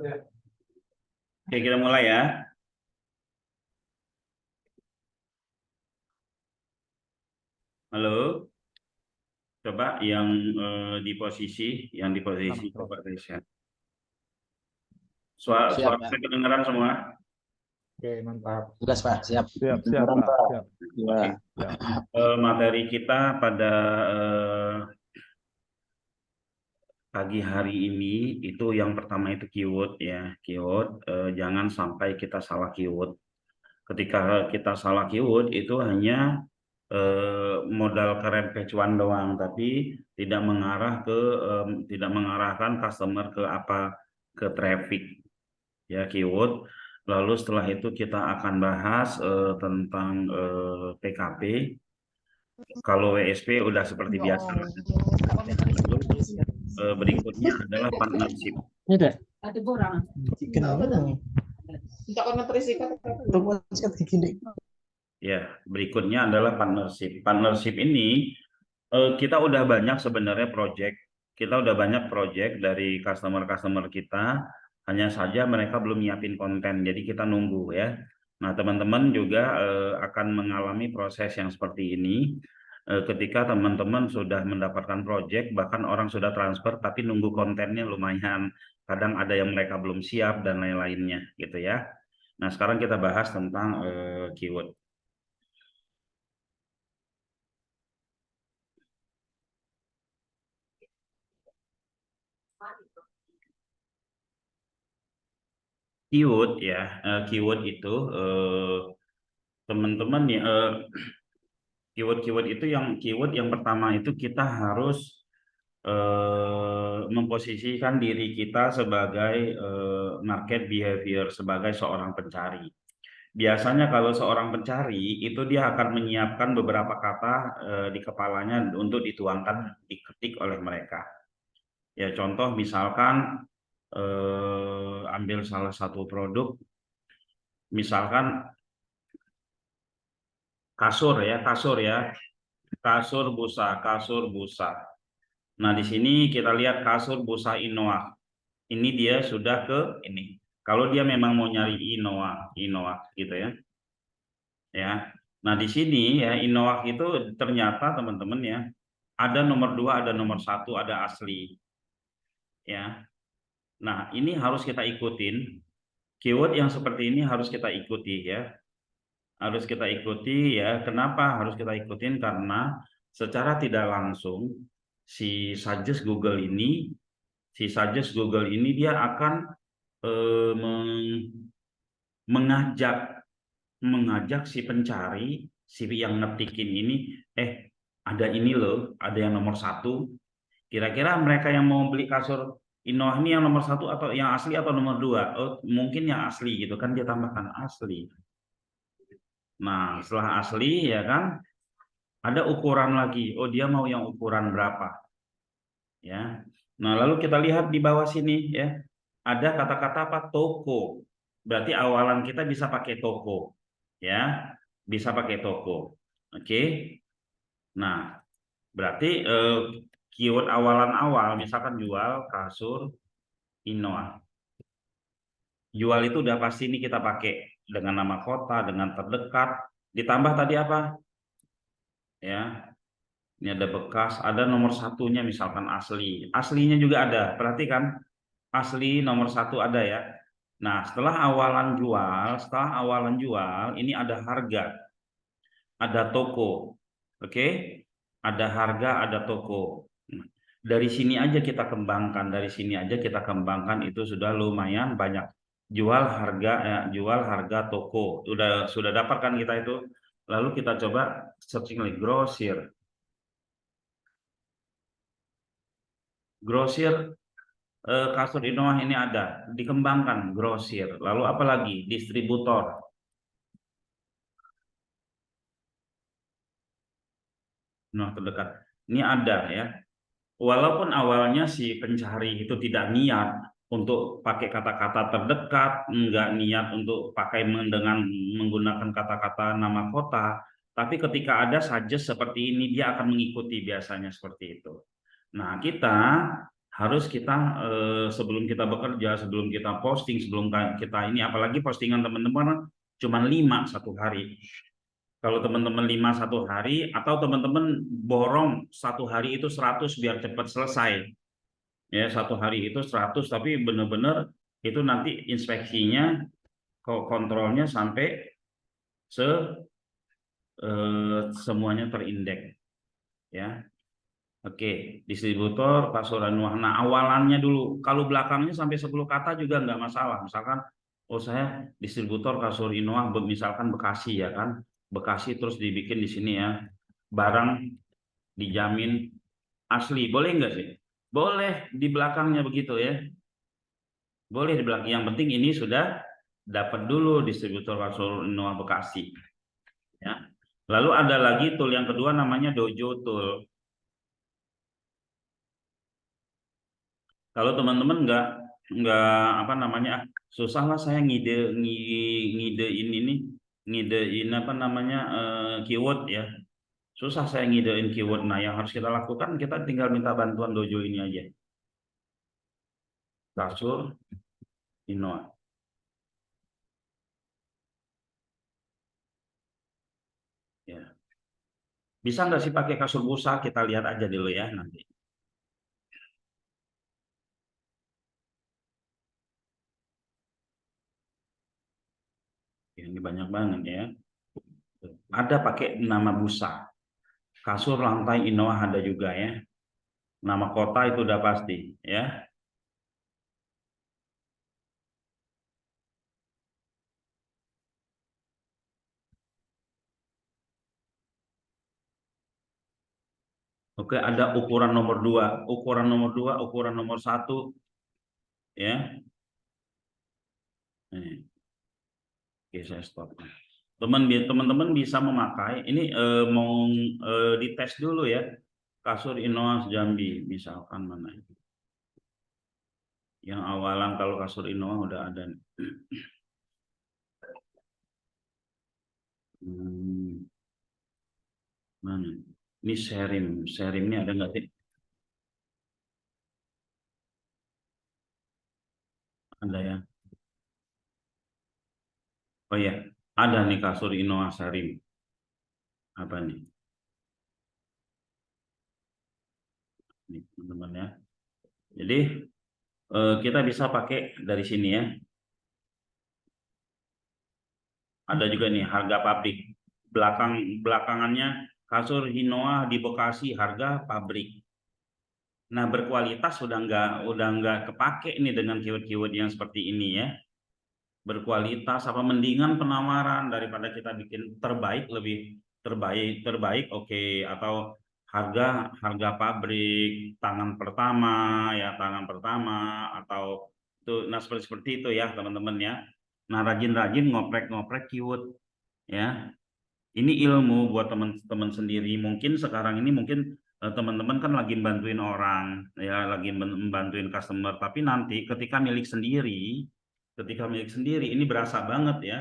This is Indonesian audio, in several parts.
Oke, kita mulai ya. Halo, coba yang di posisi coba riset. Suara Siap, saya kedengaran semua? Oke, mantap. jelas Pak, siap. Siap, Pak. Siap. Oke. Materi kita pada pagi hari ini itu yang pertama itu keyword ya, keyword. Jangan sampai kita salah keyword. Ketika kita salah keyword itu hanya modal ke rampage one doang, tapi tidak tidak mengarahkan customer ke traffic ya, keyword. Lalu setelah itu kita akan bahas tentang PKP. Kalau WSP udah seperti biasa. Berikutnya adalah partnership. Ya, berikutnya adalah partnership. Partnership ini kita udah banyak sebenarnya project. Kita udah banyak project dari customer-customer kita. Hanya saja mereka belum nyiapin konten, jadi kita nunggu ya. Nah, teman-teman juga akan mengalami proses yang seperti ini. Ketika teman-teman sudah mendapatkan project, bahkan orang sudah transfer, tapi nunggu kontennya lumayan. Kadang ada yang mereka belum siap dan lain-lainnya gitu ya. Nah, sekarang kita bahas tentang keyword. Keyword ya, keyword itu teman-teman ya, keyword itu keyword yang pertama itu kita harus memposisikan diri kita sebagai market behavior, sebagai seorang pencari. Biasanya kalau seorang pencari itu dia akan menyiapkan beberapa kata di kepalanya untuk dituangkan, diketik oleh mereka. Ya, contoh misalkan ambil salah satu produk, misalkan kasur ya, kasur busa. Nah, di sini kita lihat kasur busa Inoa. Ini dia sudah ke ini. Kalau dia memang mau nyari Inoa gitu ya. Ya. Nah, di sini ya Inoa itu ternyata teman-teman ya ada nomor 2, ada nomor 1, ada asli. Ya. Nah, ini harus kita ikutin. Keyword yang seperti ini harus kita ikuti ya. Harus kita ikuti ya. Kenapa harus kita ikutin? Karena secara tidak langsung si suggest Google ini dia akan mengajak si pencari, si yang ngetikin ini, ada ini loh, ada yang nomor 1. Kira-kira mereka yang mau beli kasur Inoah ini yang nomor 1 atau yang asli atau nomor 2? Oh, mungkin yang asli gitu kan, dia tambahkan asli. Nah, setelah asli ya kan, ada ukuran lagi. Oh, dia mau yang ukuran berapa? Ya. Nah, lalu kita lihat di bawah sini ya. Ada kata-kata apa? Toko. Berarti awalan kita bisa pakai toko. Ya. Bisa pakai toko. Oke. Nah, berarti keyword awalan awal misalkan jual kasur Inoa. Jual itu udah pasti ini kita pakai dengan nama kota, dengan terdekat. Ditambah tadi apa? Ya. Ini ada bekas, ada nomor 1-nya misalkan asli. Aslinya juga ada. Perhatikan, asli nomor 1 ada ya. Nah, setelah awalan jual, ini ada harga, ada toko. Oke? Ada harga, ada toko. Nah, dari sini aja kita kembangkan, itu sudah lumayan banyak. Jual harga toko. Sudah dapat kan kita itu. Lalu kita coba searching lagi grosir. Grosir kasur Inoah ini ada, dikembangkan grosir. Lalu apa lagi? Distributor. Nah, terdekat. Ini ada ya. Walaupun awalnya si pencari itu tidak niat untuk pakai kata-kata terdekat, enggak niat untuk pakai dengan menggunakan kata-kata nama kota, tapi ketika ada suggest seperti ini dia akan mengikuti biasanya seperti itu. Nah, kita harus kita sebelum kita bekerja, sebelum kita posting, sebelum kita ini, apalagi postingan teman-teman cuma 5 satu hari. Kalau teman-teman 5 satu hari, atau teman-teman borong satu hari itu 100 biar cepat selesai. Ya, satu hari itu 100, tapi benar-benar itu nanti inspeksinya, kontrolnya sampai semuanya terindeks. Ya. Oke, distributor kasur Anwar. Nah, awalannya dulu. Kalau belakangnya sampai 10 kata juga nggak masalah. Misalkan, oh saya distributor kasur Inoah, misalkan Bekasi ya kan. Bekasi terus dibikin di sini ya. Barang dijamin asli. Boleh nggak sih? Boleh di belakangnya begitu ya. Boleh di belakang. Yang penting ini sudah dapat dulu distributor kasur Inoah Bekasi. Ya. Lalu ada lagi tool yang kedua namanya Dojo Tool. Kalau teman-teman nggak apa namanya, susah lah saya ngidein ini, ngidein apa namanya keyword ya. Susah saya ngidein keyword. Nah, yang harus kita lakukan, kita tinggal minta bantuan Dojo ini aja. Kasur Inoa. Ya. Bisa nggak sih pakai kasur busa? Kita lihat aja dulu ya nanti. Ini banyak banget ya. Ada pakai nama busa. Kasur lantai Inoa ada juga ya. Nama kota itu udah pasti ya. Oke, ada ukuran nomor 2, ukuran nomor 2, ukuran nomor 1 ya. Nih. Oke, saya stop. Teman-teman bisa memakai ini, mau dites dulu ya. Kasur Inoa Jambi misalkan mana. Yang awalan kalau kasur Inoa udah ada. Mana? Ini serimnya ada nggak sih? Ada ya. Oh ya, ada nih kasur Inoa serim. Apa nih? Nih teman-teman ya. Jadi kita bisa pakai dari sini ya. Ada juga nih harga pabrik. Belakangannya kasur Hinoa di Bekasi harga pabrik. Nah, berkualitas udah nggak kepake ini dengan keyword-keyword yang seperti ini ya. Berkualitas apa, mendingan penawaran daripada kita bikin terbaik, lebih terbaik oke, atau harga pabrik tangan pertama ya, tangan pertama atau itu. Nah, seperti itu ya teman-teman ya. Nah, rajin-rajin ngoprek keyword ya. Ini ilmu buat teman-teman sendiri. Mungkin sekarang ini mungkin teman-teman kan lagi bantuin orang ya, lagi membantuin customer, tapi nanti ketika milik sendiri ini berasa banget ya.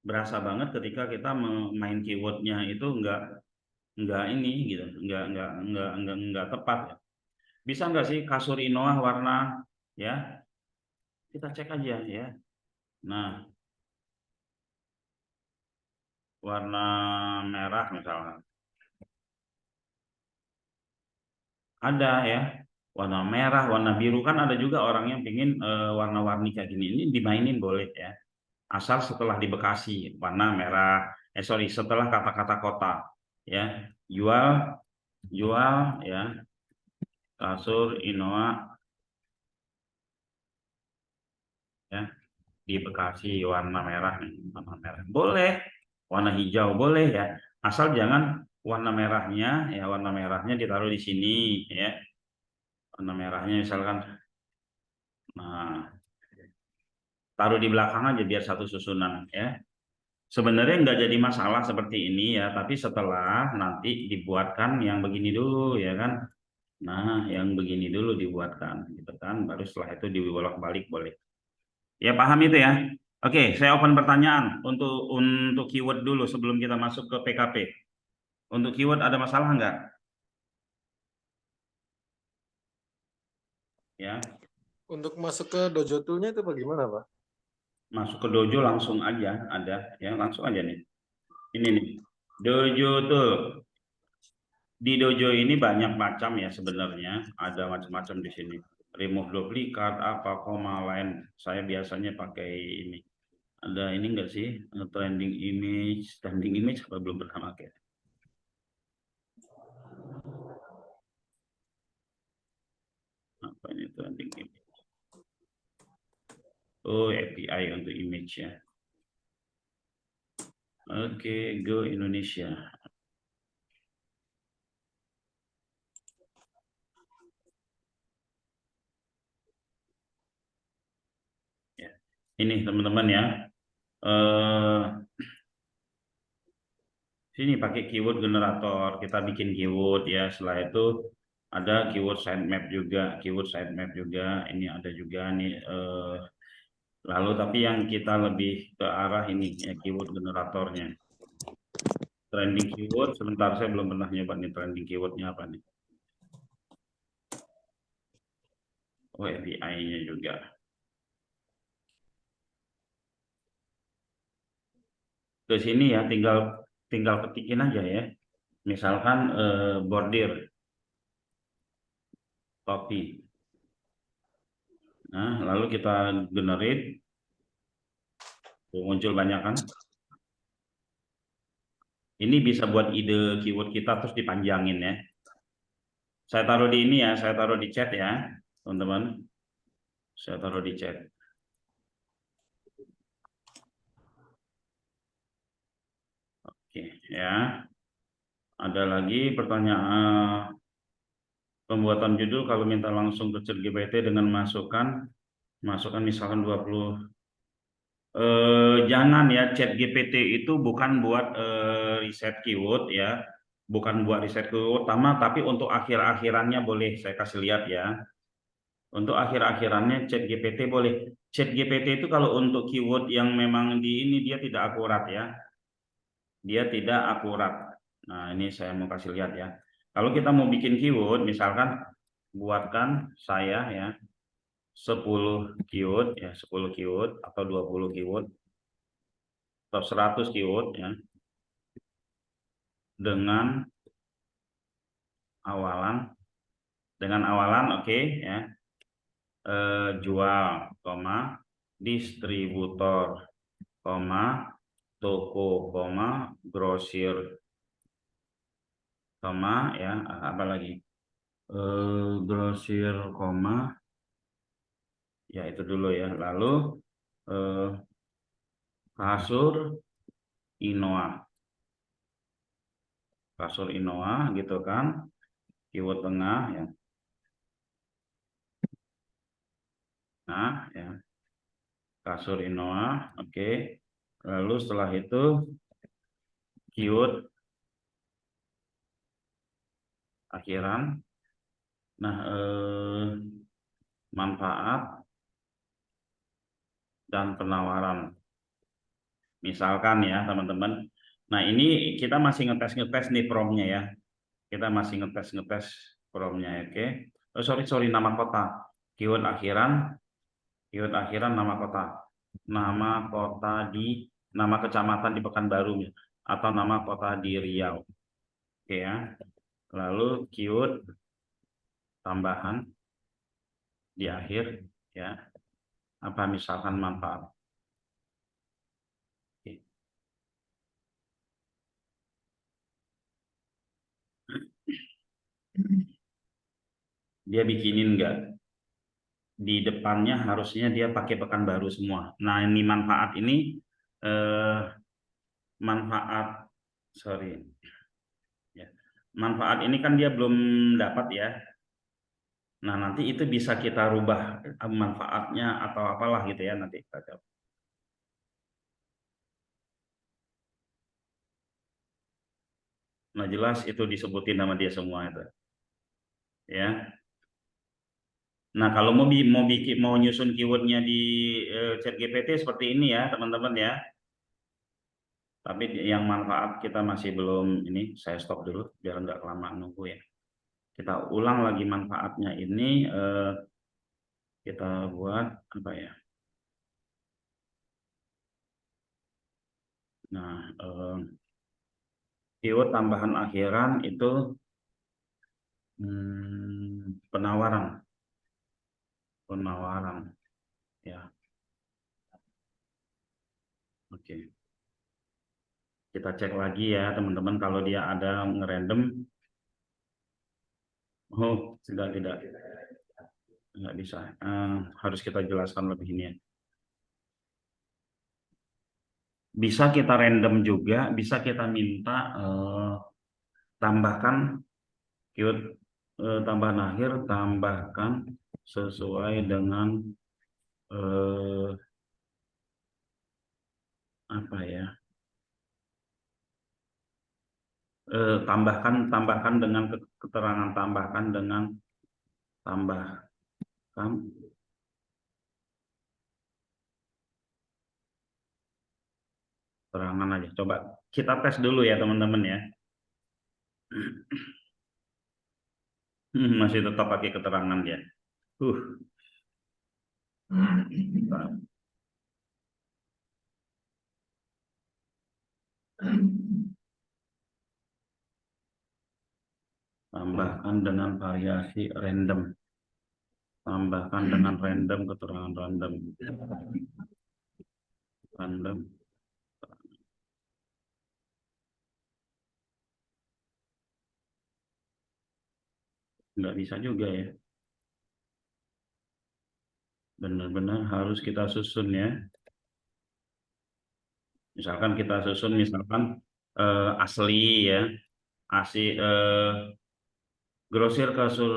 Berasa banget ketika kita main keywordnya itu nggak ini gitu, nggak tepat ya. Bisa nggak sih kasur Inoah warna ya? Kita cek aja ya. Nah, warna merah misalnya. Ada ya, warna merah, warna biru, kan ada juga orang yang pingin warna-warni kayak gini. Ini dimainin boleh ya, asal setelah di Bekasi warna merah, sorry, setelah kata-kata kota ya. Jual jual ya, kasur Inoa ya di Bekasi warna merah nih, warna merah boleh, warna hijau boleh ya, asal jangan warna merahnya ya, warna merahnya ditaruh di sini ya, warna merahnya misalkan, nah taruh di belakang aja biar satu susunan ya. Sebenarnya nggak jadi masalah seperti ini ya, tapi setelah nanti dibuatkan yang begini dulu ya kan. Nah, yang begini dulu dibuatkan gitu kan, baru setelah itu dibolak-balik boleh. Ya, paham itu ya. Oke, saya open pertanyaan untuk keyword dulu sebelum kita masuk ke PKP. Untuk keyword ada masalah nggak? ya. Untuk masuk ke Dojo Tool-nya itu bagaimana, Pak? Masuk ke Dojo langsung aja ada, ya langsung aja nih. Ini nih, Dojo Tool. Di Dojo ini banyak macam ya sebenarnya, ada macam-macam di sini. Remove duplikat, apa koma lain. Saya biasanya pakai ini. Ada ini enggak sih? Trending image apa belum pernah pakai? Apa ini trending image? Oh, API untuk image ya. Oke, Go Indonesia. Ya. Ini teman-teman ya. Sini pakai keyword generator, kita bikin keyword ya. Setelah itu ada keyword sitemap juga, Ini ada juga nih. Lalu tapi yang kita lebih ke arah ini ya, keyword generatornya. Trending keyword, sebentar saya belum pernah nyoba nih trending keywordnya apa nih. Oh, API-nya juga. Ke sini ya, tinggal ketikin aja ya. Misalkan bordir, topi. Nah, lalu kita generate, muncul banyak kan. Ini bisa buat ide keyword kita terus dipanjangin ya. Saya taruh di ini ya, saya taruh di chat ya, teman-teman. Saya taruh di chat. Oke, ya. Ada lagi pertanyaan pembuatan judul kalau minta langsung ke ChatGPT dengan masukkan misalkan 20. Jangan ya, ChatGPT itu bukan buat riset keyword ya. Bukan buat riset keyword utama, tapi untuk akhir-akhirannya boleh saya kasih lihat ya. Untuk akhir-akhirannya ChatGPT boleh. ChatGPT itu kalau untuk keyword yang memang di ini dia tidak akurat ya. Dia tidak akurat. Nah, ini saya mau kasih lihat ya. Kalau kita mau bikin keyword, misalkan buatkan saya ya 10 keyword ya, 10 keyword atau 20 keyword atau 100 keyword ya. Dengan awalan oke ya. Jual, distributor, toko, grosir, ya apa lagi? Grosir, ya itu dulu ya. Lalu kasur Inoa gitu kan, keyword tengah ya. Nah ya, kasur Inoa, oke. Lalu setelah itu keyword akhiran. Nah, manfaat dan penawaran. Misalkan ya teman-teman. Nah, ini kita masih ngetes nih promnya ya. Kita masih ngetes promnya, oke. Oh, sorry, nama kota. Keyword akhiran nama kota. Nama kecamatan di Pekanbaru atau nama kota di Riau. Oke ya. Lalu keyword tambahan di akhir ya. Apa misalkan manfaat. Oke. Dia bikinin enggak? Di depannya harusnya dia pakai Pekanbaru semua. Nah, ini manfaat ini manfaat ini kan dia belum dapat ya. Nah, nanti itu bisa kita rubah manfaatnya atau apalah gitu ya nanti kita coba. Nah, jelas itu disebutin nama dia semua itu. Ya. Nah, kalau mau nyusun keywordnya di ChatGPT seperti ini ya, teman-teman ya. Tapi yang manfaat kita masih belum ini, saya stop dulu biar nggak kelamaan nunggu ya. Kita ulang lagi manfaatnya ini. Kita buat apa ya? Nah, keyword tambahan akhiran itu penawaran, ya. Oke, kita cek lagi ya teman-teman kalau dia ada ngerandom. Oh, tidak nggak bisa. Harus kita jelaskan lebih ini ya. Bisa kita random juga, bisa kita minta tambahkan keyword tambahan akhir, tambahkan sesuai dengan apa ya? Tambahkan dengan keterangan, tambahkan keterangan aja. Coba kita tes dulu ya teman-teman ya. Masih tetap pakai keterangan ya. Tambahkan dengan variasi random. Tambahkan dengan random, keterangan random. Nggak bisa juga ya. Benar-benar harus kita susun ya. Misalkan kita susun asli ya. Grosir kasur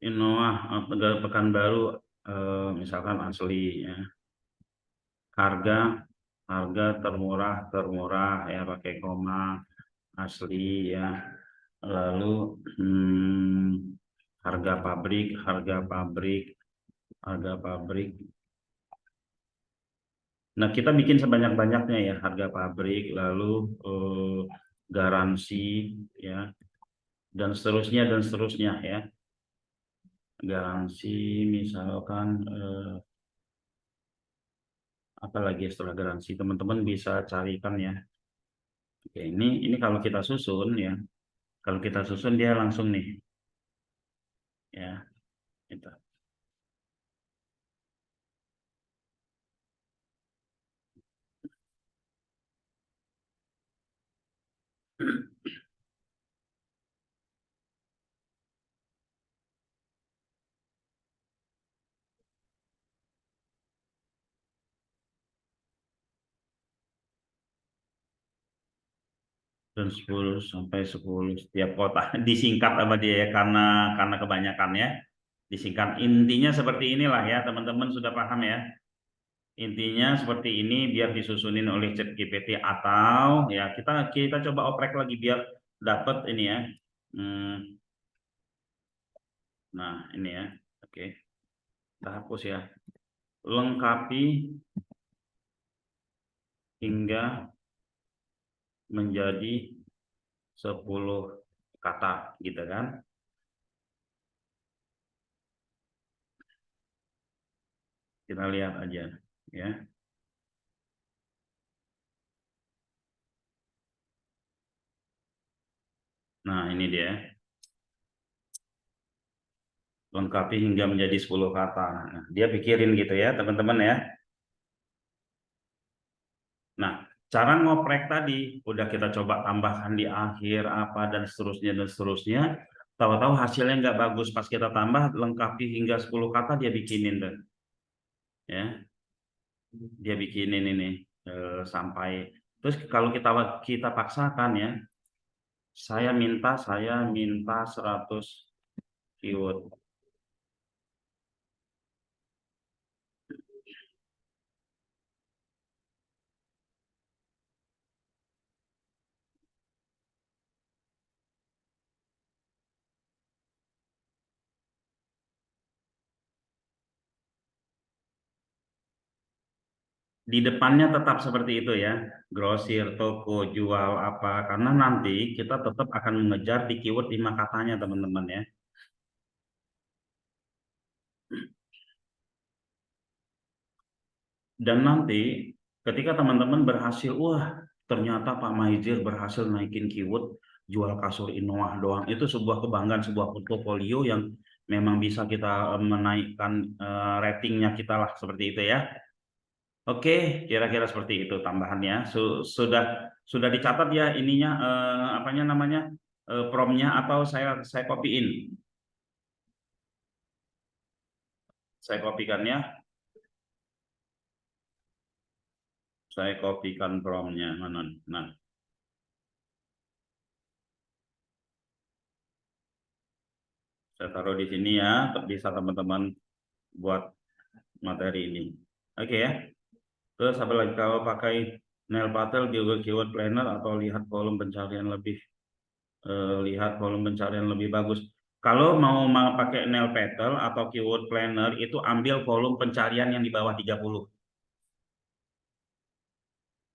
Innova Pekanbaru misalkan asli ya. Harga termurah ya, pakai koma, asli ya. Lalu harga pabrik. Nah, kita bikin sebanyak-banyaknya ya, harga pabrik, lalu garansi ya, dan seterusnya ya. Garansi misalkan apa lagi setelah garansi, teman-teman bisa carikan ya. Oke, ini kalau kita susun ya, kalau kita susun dia langsung nih ya, itu. Dan 10 sampai 10 setiap kota disingkat sama dia ya, karena kebanyakan ya, disingkat. Intinya seperti inilah ya, teman-teman sudah paham ya. Intinya seperti ini biar disusunin oleh ChatGPT, atau ya kita coba oprek lagi biar dapat ini ya. Nah, ini ya. Oke. Kita hapus ya. Lengkapi hingga menjadi 10 kata gitu kan. Kita lihat aja ya. Nah, ini dia. Lengkapi hingga menjadi 10 kata. Nah, dia pikirin gitu ya, teman-teman ya. Nah, cara ngoprek tadi udah kita coba tambahkan di akhir apa dan seterusnya. Tahu-tahu hasilnya nggak bagus, pas kita tambah lengkapi hingga 10 kata dia bikinin tuh. Ya. Dia bikinin ini sampai, terus kalau kita paksakan ya, saya minta 100 keyword. Di depannya tetap seperti itu ya, grosir, toko, jual apa, karena nanti kita tetap akan mengejar di keyword 5 katanya teman-teman ya. Dan nanti ketika teman-teman berhasil, wah ternyata Pak Maizir berhasil naikin keyword jual kasur Inoah doang. Itu sebuah kebanggaan, sebuah portofolio yang memang bisa kita menaikkan ratingnya kita lah, seperti itu ya. Oke, kira-kira seperti itu tambahannya. Sudah dicatat ya ininya apanya namanya promnya, atau saya copyin. Saya kopikan ya. Saya kopikan promnya mana. Nah, saya taruh di sini ya, bisa teman-teman buat materi ini. Oke ya. Terus apa lagi, kalau pakai Nail Patel, Google Keyword Planner, atau lihat kolom pencarian lebih bagus. Kalau mau pakai Nail Patel atau Keyword Planner, itu ambil kolom pencarian yang di bawah 30.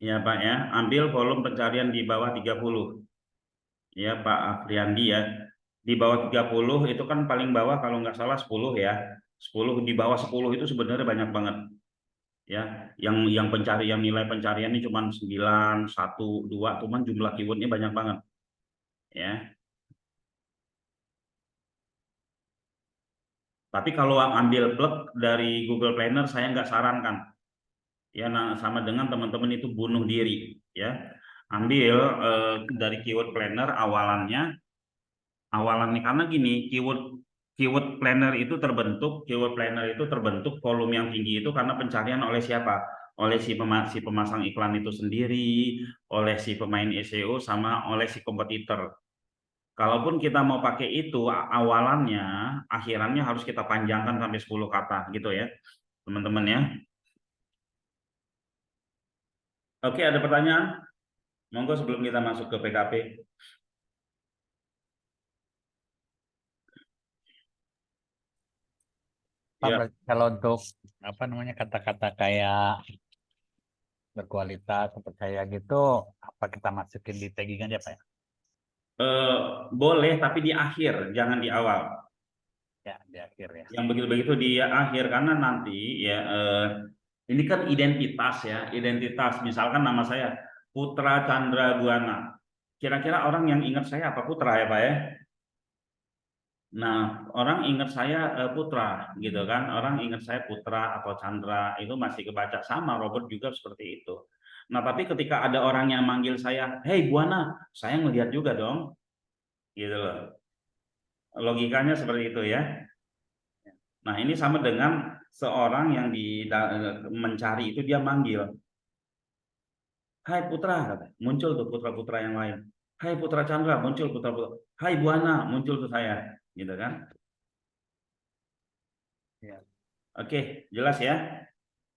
Ya Pak ya, ambil kolom pencarian di bawah 30. Ya Pak Afriandi ya. Di bawah 30 itu kan paling bawah kalau nggak salah 10 ya. 10, di bawah 10 itu sebenarnya banyak banget. Ya, yang nilai pencariannya cuma 9, 1, 2, cuman jumlah keywordnya banyak banget. Ya. Tapi kalau ambil plug dari Google Planner, saya nggak sarankan. Ya, nah, sama dengan teman-teman itu bunuh diri. Ya, ambil dari Keyword Planner awalannya karena gini, keyword planner itu terbentuk volume yang tinggi itu karena pencarian oleh siapa? Oleh si pemasang iklan itu sendiri, oleh si pemain SEO, sama oleh si kompetitor. Kalaupun kita mau pakai itu awalannya, akhirannya harus kita panjangkan sampai 10 kata gitu ya, teman-teman ya. Oke, ada pertanyaan? Monggo sebelum kita masuk ke PKP. Pak, Ya. kalau untuk apa namanya kata-kata kayak berkualitas, percaya gitu, apa kita masukin di tagging aja Pak ya? Boleh, tapi di akhir, jangan di awal. Ya, di akhir ya. Yang begitu-begitu di akhir, karena nanti ya ini kan identitas ya, identitas. Misalkan nama saya Putra Chandra Buana. Kira-kira orang yang ingat saya apa? Putra ya Pak ya? Nah, orang ingat saya Putra gitu kan. Orang ingat saya Putra atau Chandra, itu masih kebaca. Sama Robert juga seperti itu. Nah, tapi ketika ada orang yang manggil saya, "Hey Buana," saya ngelihat juga dong. Gitu loh. Logikanya seperti itu ya. Nah, ini sama dengan seorang yang mencari itu, dia manggil, "Hai Putra," kata. Muncul tuh putra-putra yang lain. "Hai Putra Chandra," muncul putra-putra. "Hai Buana," muncul tuh saya, gitu kan? Ya. Oke, jelas ya.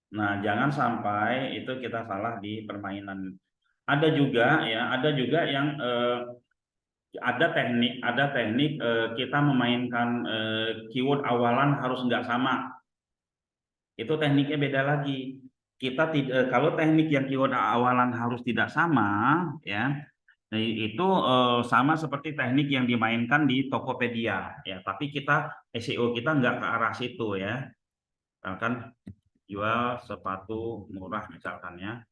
Nah, jangan sampai itu kita salah di permainan. Ada juga yang ada teknik kita memainkan keyword awalan harus nggak sama. Itu tekniknya beda lagi. Kalau teknik yang keyword awalan harus tidak sama, ya, itu sama seperti teknik yang dimainkan di Tokopedia, ya. Tapi SEO kita nggak ke arah situ ya. Misalkan jual sepatu murah misalkan ya.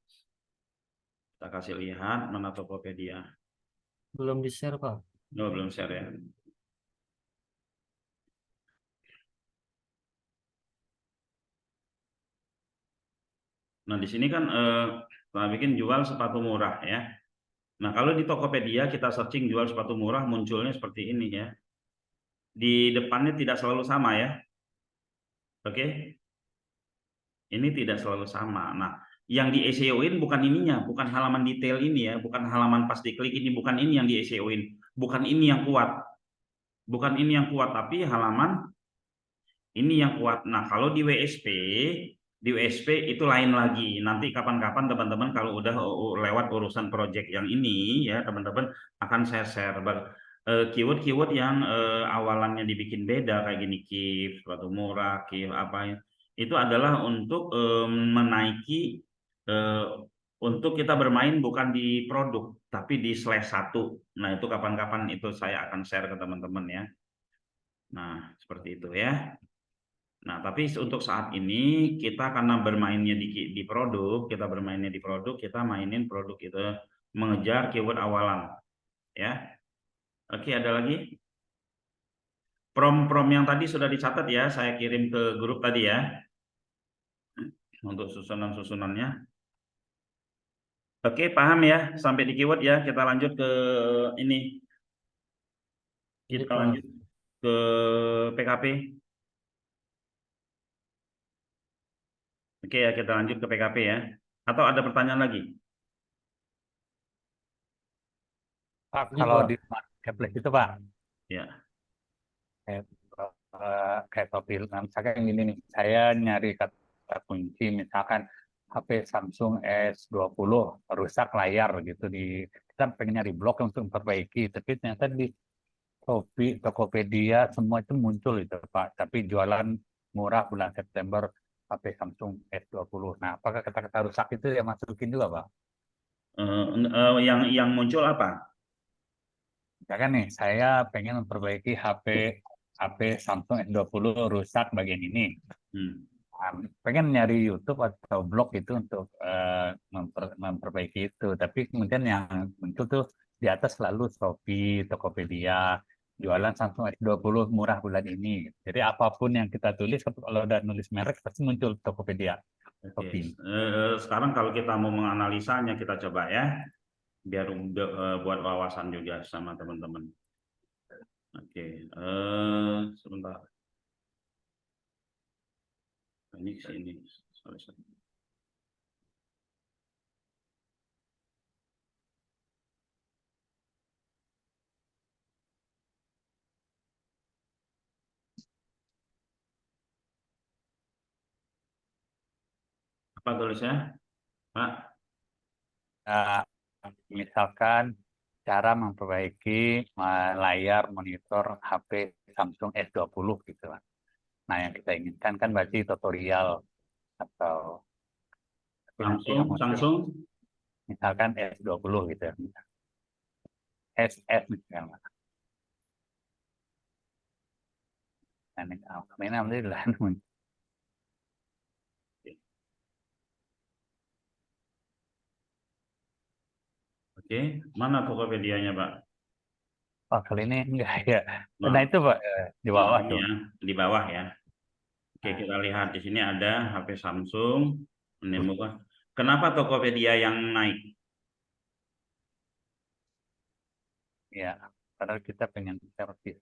Kita kasih lihat mana Tokopedia. Belum di-share, Pak. Oh, belum share ya. Nah, di sini kan kita bikin jual sepatu murah ya. Nah, kalau di Tokopedia kita searching jual sepatu murah, munculnya seperti ini ya. Di depannya tidak selalu sama ya. Oke. Ini tidak selalu sama. Nah, yang di SEO-in bukan ininya, bukan halaman detail ini ya, bukan halaman pas diklik ini, bukan ini yang di SEO-in. Bukan ini yang kuat. Bukan ini yang kuat, tapi halaman ini yang kuat. Nah, kalau di WSP itu lain lagi. Nanti kapan-kapan teman-teman kalau udah lewat urusan project yang ini ya, teman-teman akan saya share keyword-keyword yang awalannya dibikin beda kayak gini, KIF, sepatu murah, KIF apa ya. Itu adalah untuk menaiki untuk kita bermain bukan di produk tapi di /1. Nah, itu kapan-kapan itu saya akan share ke teman-teman ya. Nah, seperti itu ya. Nah, tapi untuk saat ini kita karena bermainnya di produk, kita mainin produk itu mengejar keyword awalan, ya. Oke, ada lagi? Prom yang tadi sudah dicatat ya, saya kirim ke grup tadi ya. Untuk susunan-susunannya. Oke, paham ya sampai di keyword ya. Kita lanjut ke ini. Kita Pak. lanjut ke PKP. Oke ya, kita lanjut ke PKP ya. Atau ada pertanyaan lagi? Pak, Ini, kalau Pak. di marketplace itu Pak, Ya. kayak topik, misalkan gini nih, saya nyari kata kunci, misalkan HP Samsung S20 rusak layar gitu, kita pengen nyari blog untuk memperbaiki, tapi ternyata di Shopee, Tokopedia, semua itu muncul itu Pak, tapi jualan murah bulan September HP Samsung S20. Nah, apakah kata-kata rusak itu ya masukin juga Pak? Yang muncul apa? Misalkan nih, saya pengen memperbaiki HP Samsung S20 rusak bagian ini. Hmm. Pengen nyari YouTube atau blog itu untuk memperbaiki itu, tapi kemudian yang muncul tuh di atas selalu Shopee, Tokopedia, jualan Samsung S20 murah bulan ini. Jadi apapun yang kita tulis, kalau udah nulis merek pasti muncul Tokopedia, Oke. Shopee. Sekarang kalau kita mau menganalisanya, kita coba ya, biar buat wawasan juga sama teman-teman. Oke, sebentar. Ini sini, sorry. Apa tulisnya, Pak? Nah, misalkan cara memperbaiki layar monitor HP Samsung S20 gitu kan. Nah, yang kita inginkan kan berarti tutorial atau tapi nanti yang muncul Samsung. misalkan S20 gitu ya. SS misalnya. Nah, ini alhamdulillah. Oke, mana Tokopedia-nya, Pak? Oh, kali ini enggak ya. Nah, Nah, itu Pak, di bawah ini tuh. ya, di bawah ya. Oke, Nah, kita lihat di sini ada HP Samsung. Menemukan. Kenapa Tokopedia yang naik? ya, padahal kita pengen servis.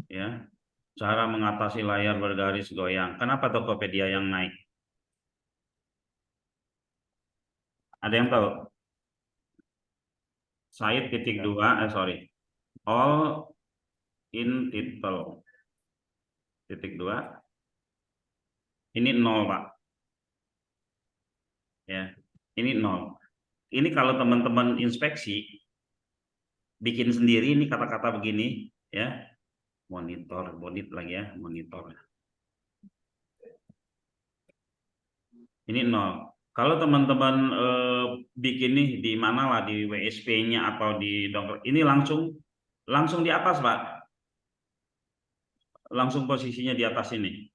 Ya, cara mengatasi layar bergaris goyang. Kenapa Tokopedia yang naik? Ada yang tahu? Site titik dua, sorry. All in title. Titik dua. Ini 0, Pak. Ya, ini 0. Ini kalau teman-teman inspeksi, bikin sendiri ini kata-kata begini, ya. Monitor, lagi ya, monitor. Ini 0. Kalau teman-teman bikin nih di mana lah, di WSP-nya atau di download, ini langsung di atas, Pak. Langsung posisinya di atas ini.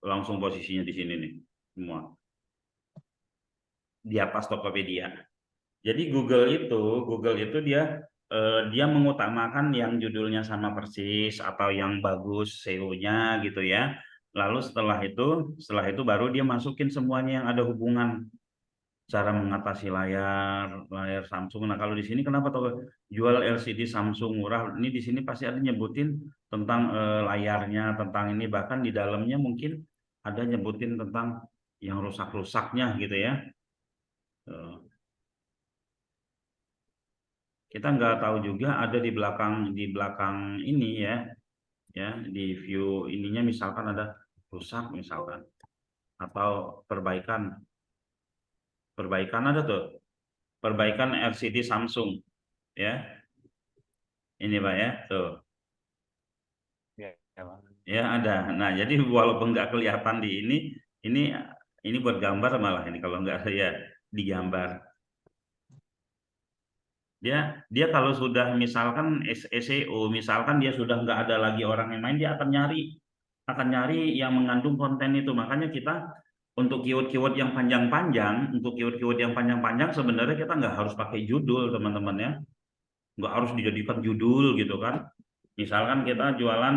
Langsung posisinya di sini nih, semua. Di atas Tokopedia. Jadi Google itu dia mengutamakan yang judulnya sama persis atau yang bagus SEO-nya gitu ya. Lalu setelah itu baru dia masukin semuanya yang ada hubungan cara mengatasi layar Samsung. Nah, kalau di sini kenapa tuh jual LCD Samsung murah? Ini di sini pasti ada nyebutin tentang layarnya, tentang ini, bahkan di dalamnya mungkin ada nyebutin tentang yang rusak-rusaknya gitu ya. Kita nggak tahu juga ada di belakang ini ya, di view ininya misalkan ada rusak misalkan atau perbaikan ada tuh, perbaikan LCD Samsung ya, ini Pak ya, tuh Ya, ya, Pak. ya ada. Nah, jadi walaupun nggak kelihatan di ini ini buat gambar malah ini kalau nggak ya digambar. Dia kalau sudah misalkan SEO, misalkan dia sudah nggak ada lagi orang yang main, dia akan nyari akan nyari yang mengandung konten itu. Makanya kita untuk keyword-keyword yang panjang-panjang, sebenarnya kita nggak harus pakai judul, teman-teman ya. Nggak harus dijadikan judul gitu kan. Misalkan kita jualan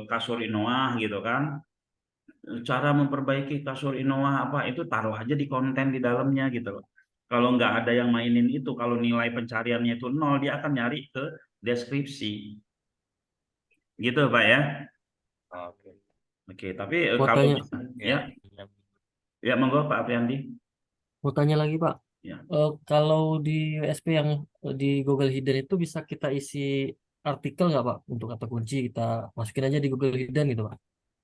kasur Inoah gitu kan. Cara memperbaiki kasur Inoah apa itu taruh aja di konten di dalamnya gitu loh. Kalau nggak ada yang mainin itu, kalau nilai pencariannya itu 0, dia akan nyari ke deskripsi. Gitu Pak ya. Oke. Oke, tapi Mau kalau tanya, ya, ya monggo Pak Apriandi. mau tanya lagi Pak. Ya. Kalau di USP yang di Google Hidden itu bisa kita isi artikel nggak Pak? Untuk kata kunci kita masukin aja di Google Hidden gitu Pak.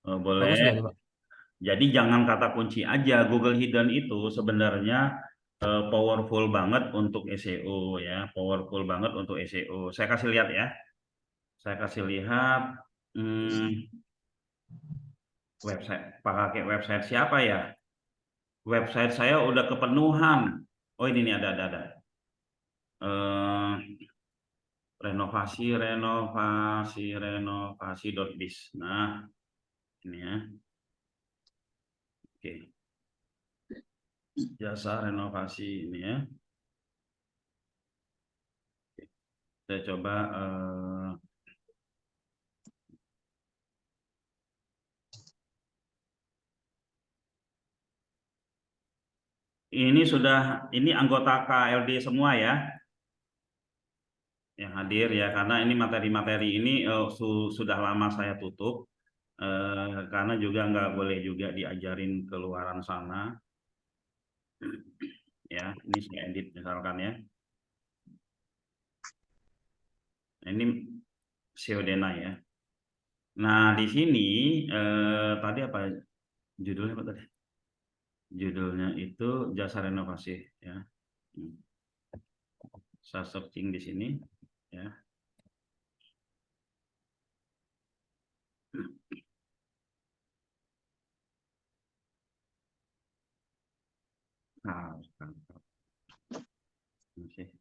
Bagus nggak Boleh. tuh Pak? Jadi jangan kata kunci aja. Google Hidden itu sebenarnya powerful banget untuk SEO ya, powerful banget untuk SEO. Saya kasih lihat ya. Saya kasih lihat website. Pakai website siapa ya? Website saya udah kepenuhan. Oh ini nih ada. Eh, renovasi.biz. Nah, ini ya. Oke. Jasa renovasi ini ya. Saya coba ini anggota KLD semua ya yang hadir ya, karena ini materi-materi ini sudah lama saya tutup karena juga nggak boleh juga diajarin keluaran sana ya. Ini saya edit misalkan ya. Ini SEO Dena ya. Nah di sini tadi apa judulnya apa tadi? Judulnya itu jasa renovasi ya. Saya searching di sini ya. Nah, masih.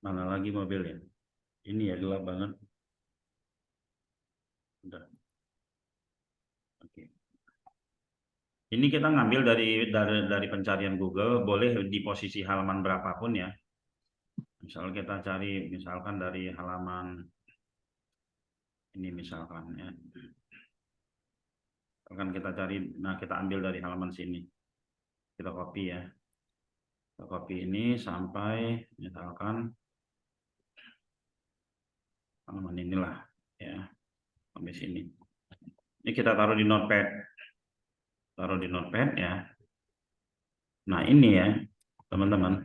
Mana lagi mobil ya? Ini ya gelap banget. Udah. Oke. Ini kita ngambil dari pencarian Google, boleh di posisi halaman berapapun ya. Misal kita cari misalkan dari halaman ini misalkan ya. Misalkan kita cari, nah kita ambil dari halaman sini. Kita copy ya. Kita copy ini sampai misalkan halaman inilah ya. Sampai sini. Ini kita taruh di Notepad. Taruh di Notepad ya. Nah ini ya teman-teman.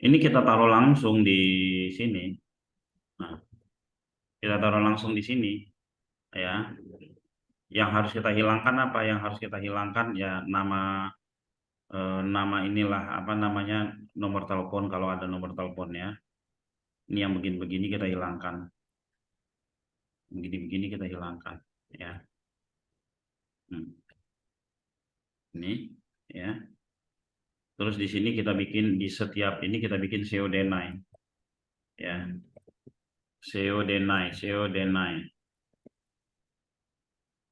Ini kita taruh langsung di sini. Nah, kita taruh langsung di sini ya. Yang harus kita hilangkan apa? Yang harus kita hilangkan ya nama inilah apa namanya nomor telepon kalau ada nomor telepon ya. Ini yang begini-begini kita hilangkan. Begini-begini kita hilangkan ya. Ini ya. Terus di sini kita bikin di setiap ini kita bikin SEO deny ya. SEO deny.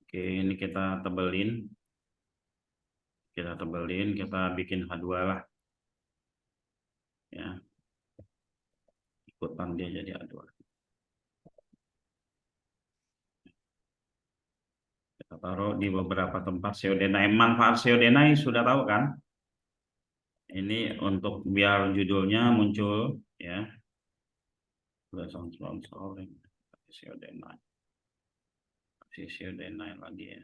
Oke, ini kita tebelin. Kita bikin H2 lah. Ya. Ikutan dia jadi H2. Kita taruh di beberapa tempat SEO deny. Manfaat SEO deny sudah tahu kan? Ini untuk biar judulnya muncul ya. Sponsoring SEO deny. SEO deny lagi ya.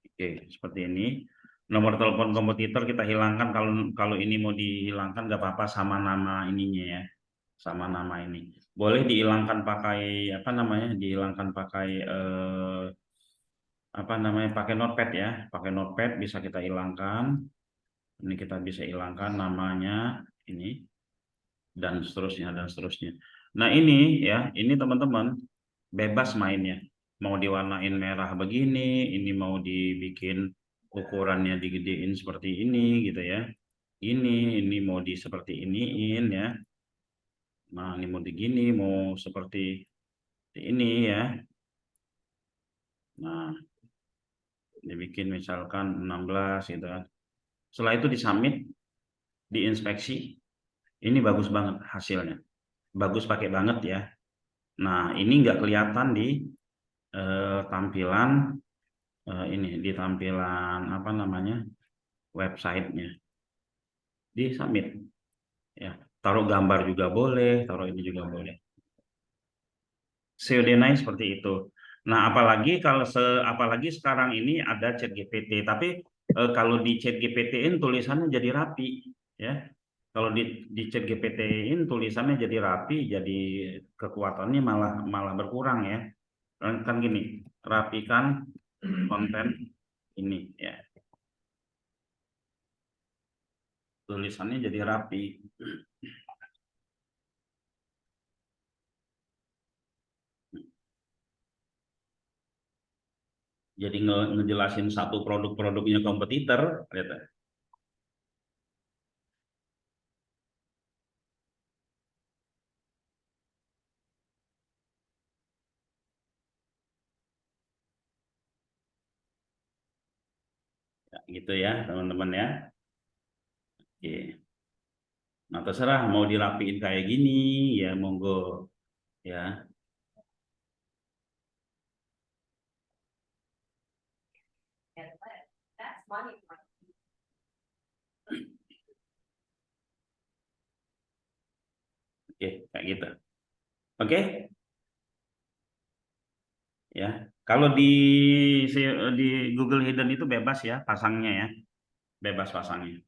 Oke, seperti ini. Nomor telepon kompetitor kita hilangkan, kalau ini mau dihilangkan nggak apa-apa sama nama ininya ya. Sama nama ini. Boleh dihilangkan pakai apa namanya? Dihilangkan pakai apa namanya? Pakai Notepad ya. Pakai Notepad bisa kita hilangkan. Ini kita bisa hilangkan namanya ini dan seterusnya. Nah, ini ya, ini teman-teman bebas mainnya. Mau diwarnain merah begini, ini mau dibikin ukurannya digedein seperti ini gitu ya. ini mau di seperti iniin ya. Nah, ini mau digini, mau seperti ini ya. Nah, dibikin misalkan 16 gitu kan. Setelah itu disubmit, diinspeksi, ini bagus banget hasilnya. Bagus pakai banget ya. Nah, ini nggak kelihatan di tampilan ini, di tampilan apa namanya, websitenya. Di submit ya. Taruh gambar juga boleh, taruh ini juga boleh. Seodenai seperti itu. Nah, apalagi sekarang ini ada ChatGPT, tapi kalau di ChatGPT-in tulisannya jadi rapi ya. Kalau di ChatGPT-in tulisannya jadi rapi, jadi kekuatannya malah berkurang ya. Kan gini, rapikan konten ini ya. Tulisannya jadi rapi. Jadi ngejelasin satu produk-produknya kompetitor gitu. Ya, gitu ya teman-teman ya. Oke. Nah, terserah mau dirapiin kayak gini ya, monggo ya. Oke, kayak gitu. Oke. Ya. Kalau di Google Hidden itu bebas ya pasangnya ya. Bebas pasangnya.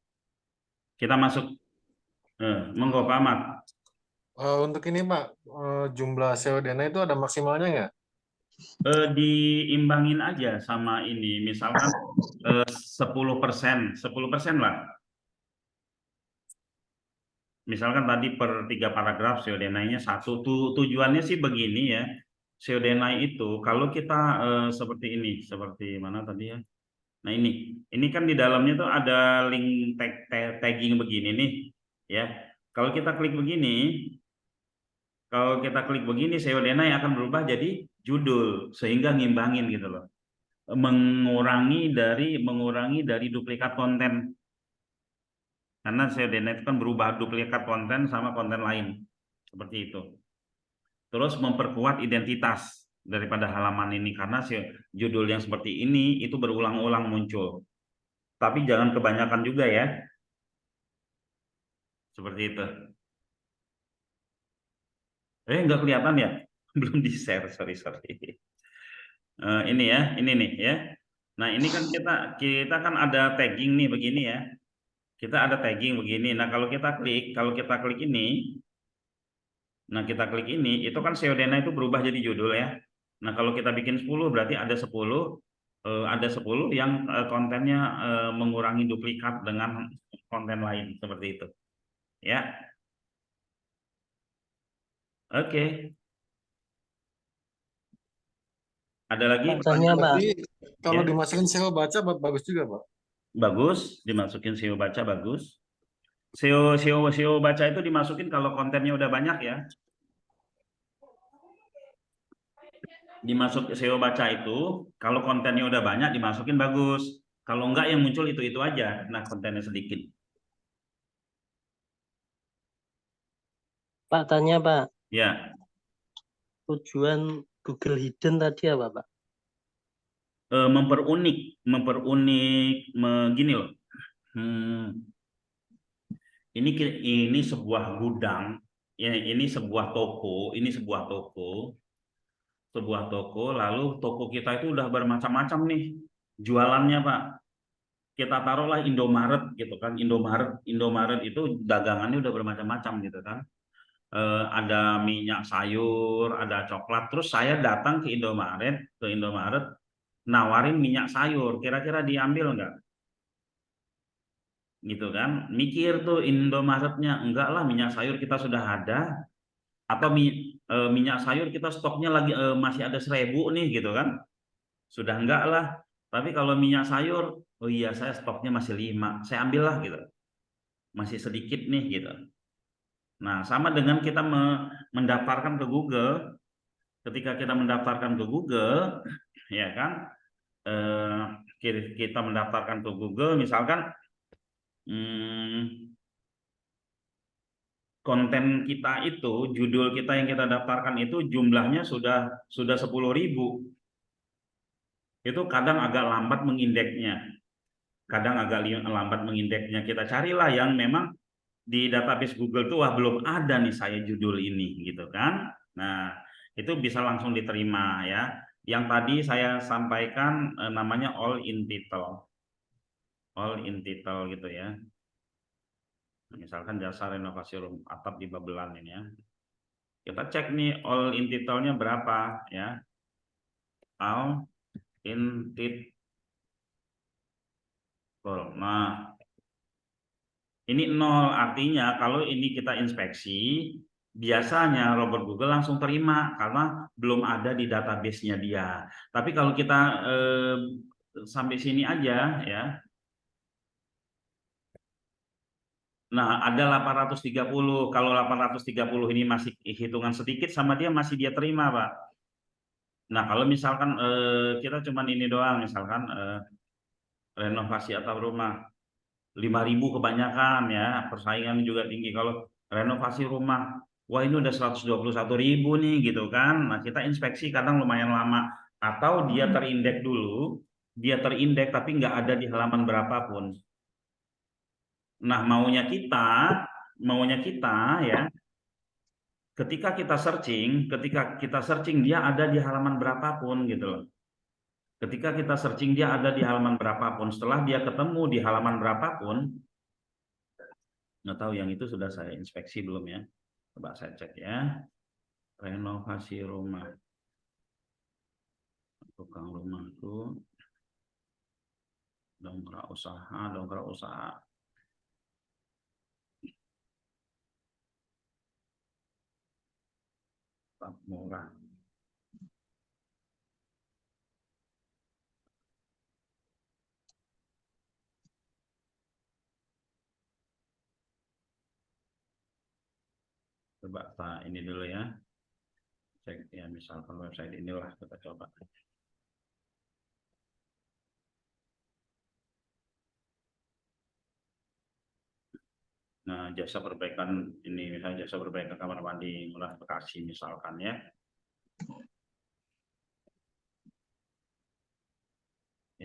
Kita masuk monggo Pak Ahmad. Untuk ini Pak, jumlah SEO dana itu ada maksimalnya nggak? Diimbangin aja sama ini, misalkan 10% lah. Misalkan tadi per 3 paragraf seodenainya 1. Tujuannya sih begini ya. Seodenai itu kalau kita seperti ini, seperti mana tadi ya? Nah, ini kan di dalamnya tuh ada link tagging begini nih ya. Kalau kita klik begini, seodenai akan berubah jadi judul sehingga ngimbangin gitu loh. Mengurangi dari duplikat konten. Karena seodenai itu kan berubah duplikat konten sama konten lain. Seperti itu. Terus memperkuat identitas daripada halaman ini karena judul yang seperti ini itu berulang-ulang muncul. Tapi jangan kebanyakan juga ya. Seperti itu. Nggak kelihatan ya? Belum di-share, sorry. Ini ya, ini nih ya. Nah, ini kan kita kan ada tagging nih begini ya. Kita ada tagging begini. Nah, kalau kita klik ini, itu kan seodena itu berubah jadi judul ya. Nah, kalau kita bikin 10 berarti ada 10 yang kontennya mengurangi duplikat dengan konten lain seperti itu. Ya. Oke. Ada lagi Tanya Pak. Berarti kalau Ya. dimasukin SEO baca bagus juga Pak. Bagus, dimasukin SEO baca bagus. SEO baca itu dimasukin kalau kontennya udah banyak ya. Dimasuk SEO baca itu kalau kontennya udah banyak dimasukin bagus. Kalau enggak yang muncul itu aja, nah kontennya sedikit. Pak, tanya Pak, Ya, tujuan Google Hidden tadi apa Pak? memperunik gini loh. Ini sebuah gudang, ya, ini sebuah toko, lalu toko kita itu udah bermacam-macam nih jualannya Pak. Kita taruhlah Indomaret gitu kan. Indomaret itu dagangannya udah bermacam-macam gitu kan. Ada minyak sayur, ada coklat. Terus saya datang ke Indomaret nawarin minyak sayur. Kira-kira diambil nggak? Gitu kan. Mikir tuh Indomaretnya, enggak lah, minyak sayur kita sudah ada. Atau minyak sayur kita stoknya lagi masih ada 1000 nih gitu kan. Sudah enggak lah. Tapi kalau minyak sayur, oh iya saya stoknya masih 5, saya ambil lah gitu. masih sedikit nih gitu. Nah, sama dengan kita mendaftarkan ke Google. Ketika kita mendaftarkan ke Google, ya kan, kita mendaftarkan ke Google, misalkan konten kita itu, judul kita yang kita daftarkan itu jumlahnya sudah 10.000. Itu kadang agak lambat mengindeksnya. Kita carilah yang memang di database Google tuh wah belum ada nih saya judul ini gitu kan. Nah, itu bisa langsung diterima ya. Yang tadi saya sampaikan namanya all in title. All in title gitu ya. Misalkan jasa renovasi rumah atap di Babelan ini ya. Kita cek nih all in title-nya berapa ya. All in title. Nah, ini 0, artinya kalau ini kita inspeksi, biasanya robot Google langsung terima karena belum ada di database-nya dia. Tapi kalau kita sampai sini aja ya. Nah, ada 830. Kalau 830 ini masih hitungan sedikit sama dia masih dia terima, Pak. Nah, kalau misalkan kita cuman ini doang, misalkan renovasi atap rumah 5.000 kebanyakan ya, persaingan juga tinggi. Kalau renovasi rumah, wah ini udah 121.000 nih gitu kan. Nah, kita inspeksi kadang lumayan lama. Atau dia terindeks dulu, dia terindeks tapi nggak ada di halaman berapapun. Nah, maunya kita ya, ketika kita searching dia ada di halaman berapapun gitu loh. Ketika kita searching dia ada di halaman berapapun, setelah dia ketemu di halaman berapapun, nggak tahu yang itu sudah saya inspeksi belum ya. Coba saya cek ya. Renovasi rumah. Tukang rumah itu dongkrak usaha. Tetap murah. Coba ini dulu ya. Cek ya, misalkan website inilah kita coba. Nah, jasa perbaikan ini misalnya jasa perbaikan kamar mandi Murah Bekasi misalkan ya.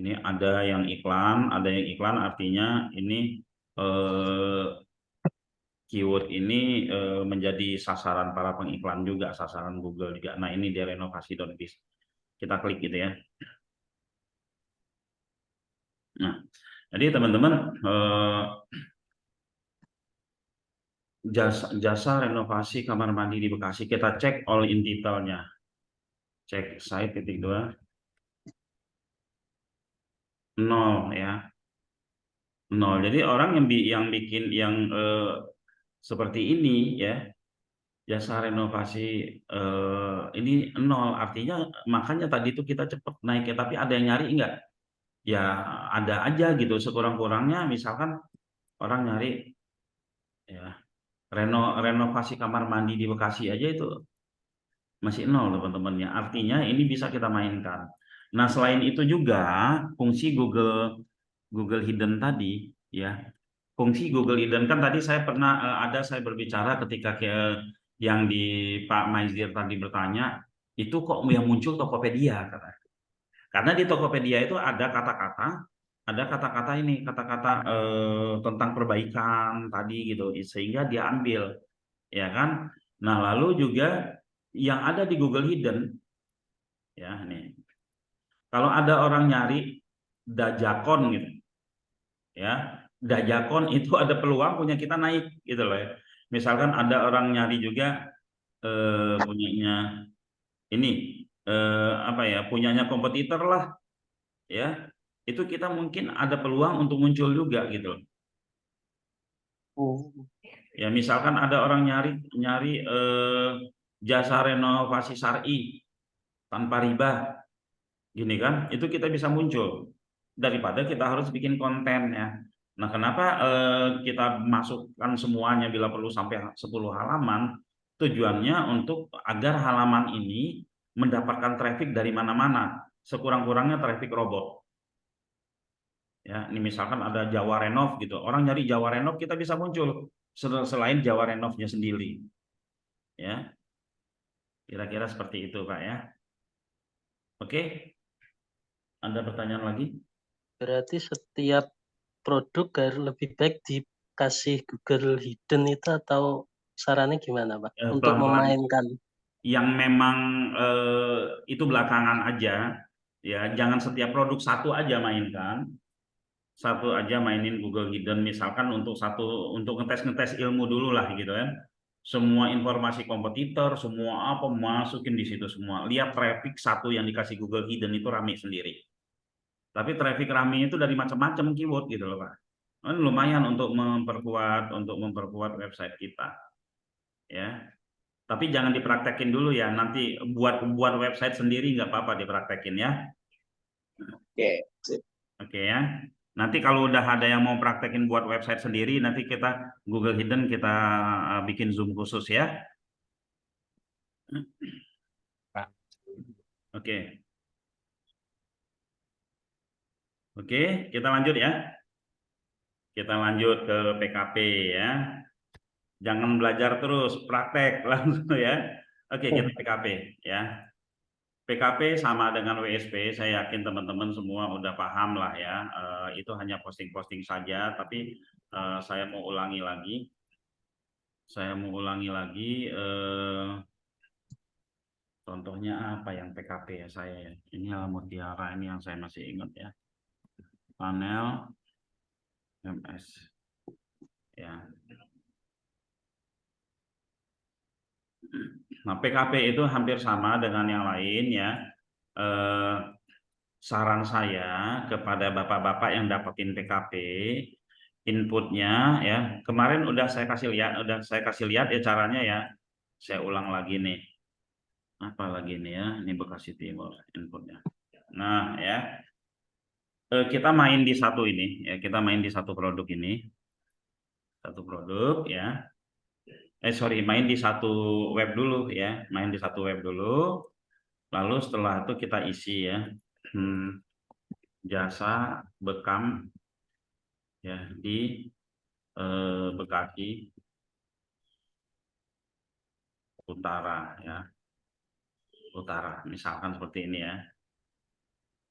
Ini ada yang iklan artinya ini keyword ini menjadi sasaran para pengiklan juga, sasaran Google juga. Nah, ini di renovasi.biz. Kita klik gitu ya. Nah, jadi teman-teman jasa renovasi kamar mandi di Bekasi, kita cek all in detailnya. Cek site titik 2. 0 ya. 0. Jadi orang yang bikin yang seperti ini ya, jasa renovasi ini 0, artinya makanya tadi itu kita cepat naik ya. Tapi ada yang nyari enggak? Ya ada aja gitu, sekurang-kurangnya misalkan orang nyari ya renovasi kamar mandi di Bekasi aja itu masih 0 teman-teman ya. Artinya ini bisa kita mainkan. Nah, selain itu juga fungsi Google Hidden tadi ya. Fungsi Google Hidden kan tadi saya pernah saya berbicara ketika yang di Pak Maizir tadi bertanya, itu kok yang muncul Tokopedia katanya. Karena di Tokopedia itu ada kata-kata ini, tentang perbaikan tadi gitu, sehingga dia ambil, ya kan. Nah, lalu juga yang ada di Google Hidden, ya nih, kalau ada orang nyari Dajakon gitu, ya, Dajakon itu ada peluang punya kita naik gitu loh ya. Misalkan ada orang nyari juga punyanya ini punyanya kompetitor lah ya, itu kita mungkin ada peluang untuk muncul juga gitu loh. Ya, misalkan ada orang nyari jasa renovasi syar'i tanpa riba gini kan, itu kita bisa muncul daripada kita harus bikin konten ya. Nah, kenapa kita masukkan semuanya bila perlu sampai 10 halaman? Tujuannya untuk agar halaman ini mendapatkan traffic dari mana-mana, sekurang-kurangnya traffic robot. Ya, ini misalkan ada Jawa Renov gitu, orang nyari Jawa Renov kita bisa muncul selain Jawa Renovnya sendiri. Ya, kira-kira seperti itu, Pak ya. Oke, ada pertanyaan lagi? Berarti setiap produk harus lebih baik dikasih Google Hidden itu atau sarannya gimana, Pak? Untuk Pelan-pelan. memainkan. Yang memang itu belakangan aja, ya jangan setiap produk satu aja mainkan, satu aja mainin Google Hidden misalkan untuk ngetes ilmu dulu lah gitu kan. Semua informasi kompetitor, semua apa masukin di situ semua. Lihat traffic satu yang dikasih Google Hidden itu rame sendiri. Tapi traffic rame itu dari macam-macam keyword gitu loh Pak. Kan lumayan untuk memperkuat website kita. Ya. Tapi jangan dipraktekin dulu ya. Nanti buat website sendiri nggak apa-apa dipraktekin ya. Oke ya. Nanti kalau udah ada yang mau praktekin buat website sendiri, nanti kita Google Hidden kita bikin Zoom khusus ya. Pak. Oke. Oke, kita lanjut ya. Kita lanjut ke PKP ya. Jangan belajar terus, praktek langsung ya. Oke, kita PKP ya. PKP sama dengan WSP, saya yakin teman-teman semua udah paham lah ya. Itu hanya posting-posting saja, tapi saya mau ulangi lagi. Contohnya apa yang PKP ya saya ya. Ini Mutiara ini yang saya masih ingat ya. Panel MS ya. Nah, PKP itu hampir sama dengan yang lain ya. Saran saya kepada bapak-bapak yang dapetin PKP, inputnya ya. Kemarin udah saya kasih lihat ya caranya ya. Saya ulang lagi nih. Apa lagi nih ya? Ini Bekasi Timur inputnya. Nah ya, kita main di satu ini ya. Kita main di satu produk ini, satu produk ya. Main di satu web dulu ya. Main di satu web dulu. Lalu setelah itu kita isi ya. Jasa Bekam ya di Bekasi Utara ya. Utara misalkan seperti ini ya.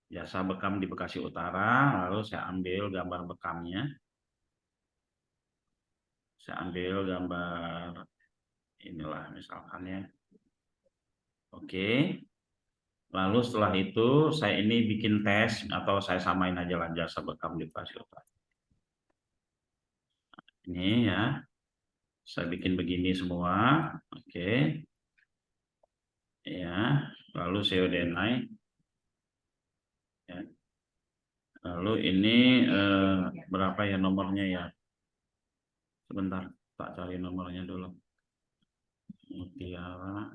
Jasa Bekam di Bekasi Utara, lalu saya ambil gambar bekamnya. Saya ambil gambar inilah misalkan ya. Oke. Lalu setelah itu saya ini bikin tes atau saya samain aja lah Jasa Bekam di Bekasi Utara. Ini ya. Saya bikin begini semua. Oke. Ya, lalu SEO Denai. Ya. Lalu ini berapa ya nomornya ya? Sebentar, tak cari nomornya dulu. Mutiara.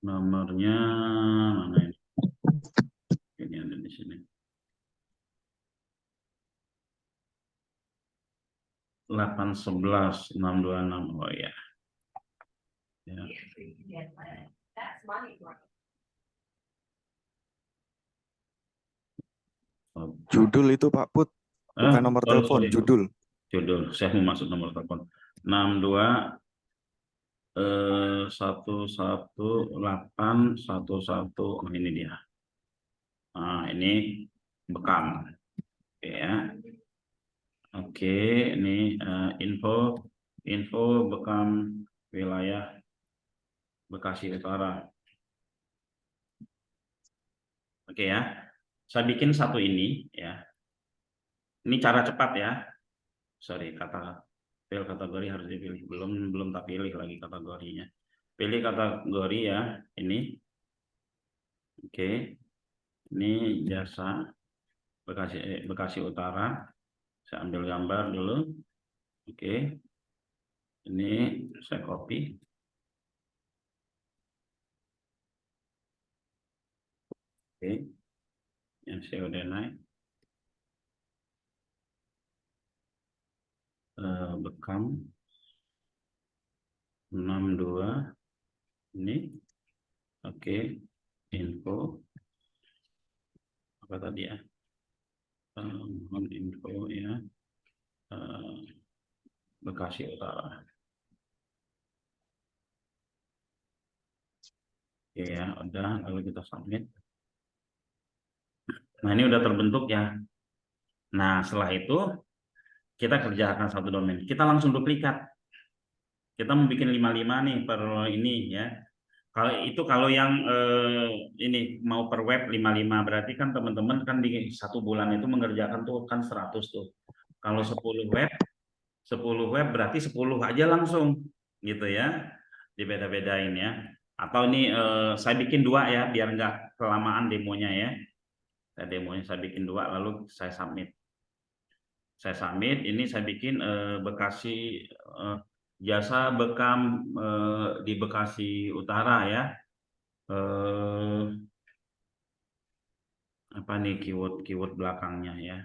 Nomornya mana ini? Ini ada di sini. 811-626. Oh ya. Ya. Judul itu Pak Put, bukan nomor telepon, sorry. judul. Judul, saya mau masuk nomor telepon. 62 11811. Oh, ini dia. Nah, ini Bekam. Oke ya. Oke, ini info Bekam wilayah Bekasi Utara. Oke ya. Saya bikin satu ini ya. Ini cara cepat ya. Sorry, file kategori harus dipilih. Belum tak pilih lagi kategorinya. Pilih kategori ya, ini. Oke. Ini jasa Bekasi, Bekasi Utara. Saya ambil gambar dulu. Oke. Ini saya copy. Oke, yang saya udah naik. Bekam 62 ini. Oke, info apa tadi ya? Mohon info ya. Bekasi Utara. Oke ya, udah, lalu kita submit. Nah, ini udah terbentuk ya. Nah, setelah itu kita kerjakan satu domain. Kita langsung duplikat. Kita mau bikin 55 nih per ini ya. Kalau yang ini mau per web 55 berarti kan teman-teman kan di 1 bulan itu mengerjakan tuh kan 100 tuh. Kalau 10 web berarti 10 aja langsung gitu ya. Dibeda-bedain ya. Atau ini saya bikin 2 ya biar nggak kelamaan demonya ya. Saya bikin 2 lalu saya submit. Ini saya bikin Bekasi jasa bekam di Bekasi Utara ya. Apa nih keyword belakangnya ya.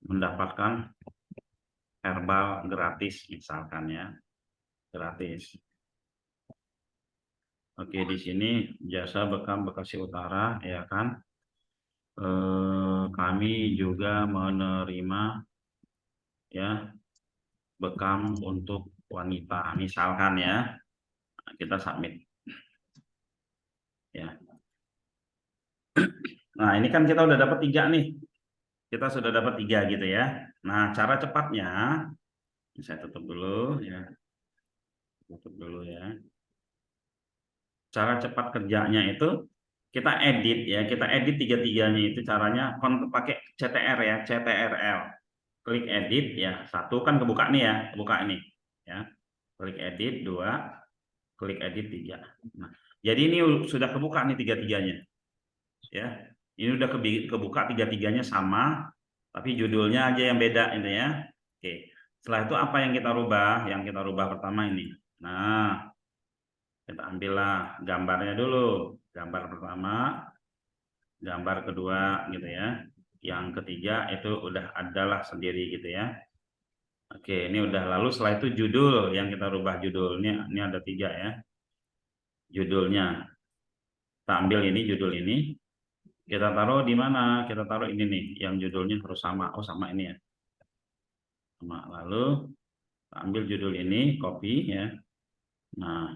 Mendapatkan herbal gratis misalkan ya. Gratis. Oke, di sini jasa bekam Bekasi Utara ya kan. Kami juga menerima ya bekam untuk wanita misalkan ya. Kita submit ya. Nah, ini kan kita udah dapat 3 nih. Kita sudah dapat 3 gitu ya. Nah, cara cepatnya saya tutup dulu ya. Tutup dulu ya. Cara cepat kerjanya itu kita edit ya, kita edit 3-3-nya itu caranya pakai CTR ya, CTRL. Klik edit ya, 1 kan kebuka nih ya, kebuka ini ya. Klik edit 2, klik edit 3. Nah, jadi ini sudah kebuka nih 3-3-nya. Ya. Ini udah kebuka 3-3-nya sama, tapi judulnya aja yang beda ini ya. Oke. Setelah itu apa yang kita rubah? Yang kita rubah pertama ini. Nah, kita ambillah gambarnya dulu. Gambar pertama, gambar kedua gitu ya. Yang ketiga itu udah adalah sendiri gitu ya. Oke, ini udah. Lalu setelah itu judul yang kita rubah judulnya. Ini ada 3 ya. Judulnya. Kita ambil ini judul ini. Kita taruh di mana? Kita taruh ini nih, yang judulnya harus sama. Oh, sama ini ya. Sama. Lalu ambil judul ini, copy ya. Nah,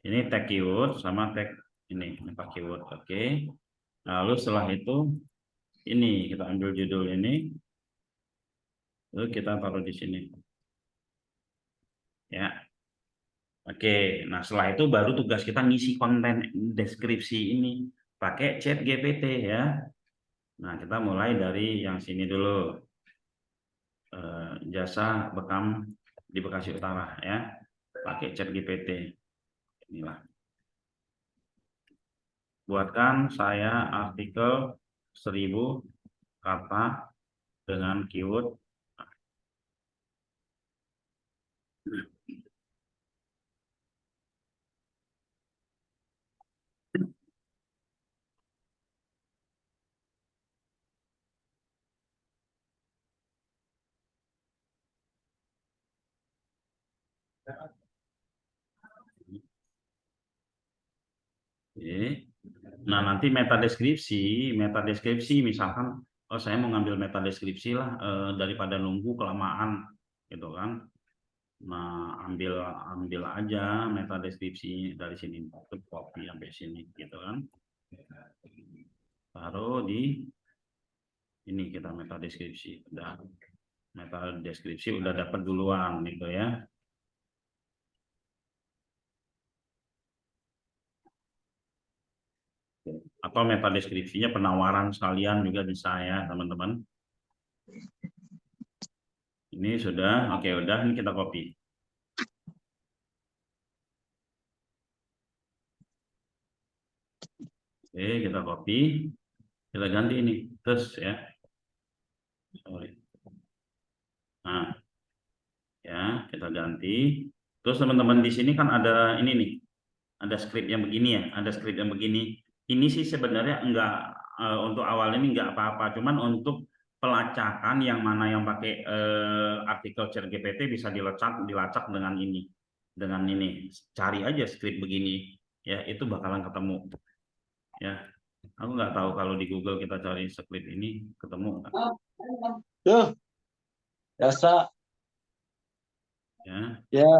ini tag keyword sama tag ini pak keyword. Oke. Lalu setelah itu ini kita ambil judul ini. Lalu kita taruh di sini. Ya. Oke, nah setelah itu baru tugas kita ngisi konten deskripsi ini pakai chat GPT ya. Nah, kita mulai dari yang sini dulu. Jasa bekam di Bekasi Utara ya. Pakai chat GPT. Inilah. Buatkan saya artikel 1000 kata dengan keyword Oke. Nah, nanti meta deskripsi misalkan saya mau ngambil meta deskripsi lah daripada nunggu kelamaan gitu kan. Nah, ambil aja meta deskripsi dari sini, copy sampai sini gitu kan. Taruh di ini kita meta deskripsi. Udah meta deskripsi udah dapat duluan gitu ya. Atau meta deskripsinya penawaran sekalian juga bisa ya teman-teman. Ini sudah, oke udah, ini kita copy. Oke, kita copy, kita ganti ini, terus ya. Sorry. Nah, Ya, kita ganti. Terus teman-teman di sini kan ada ini nih, ada script yang begini ya, ada script yang begini. Ini sih sebenarnya enggak untuk awal ini enggak apa-apa, cuman untuk pelacakan yang mana yang pakai artikel ChatGPT bisa dilacak dengan ini. Dengan ini, cari aja script begini, ya itu bakalan ketemu. Ya, aku nggak tahu kalau di Google kita cari script ini ketemu nggak? Tuh, biasa. Ya. Ya.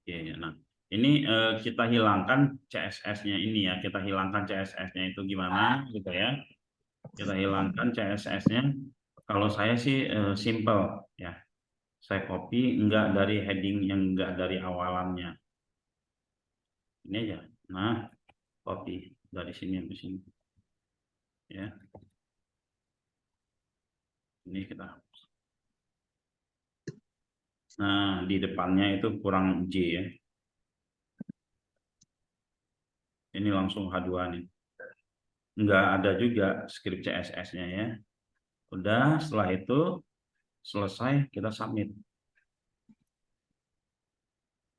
Oke, nah ini kita hilangkan CSS-nya ini ya, kita hilangkan CSS-nya itu gimana gitu ya. Kita hilangkan CSS-nya. Kalau saya sih simple ya. Saya copy enggak dari heading yang enggak dari awalannya. Ini aja. Nah, copy dari sini ke sini. Ya. Ini kita hapus. Nah, di depannya itu kurang J ya. Ini langsung H2 nih. Enggak ada juga script CSS-nya ya. Udah, setelah itu selesai, kita submit.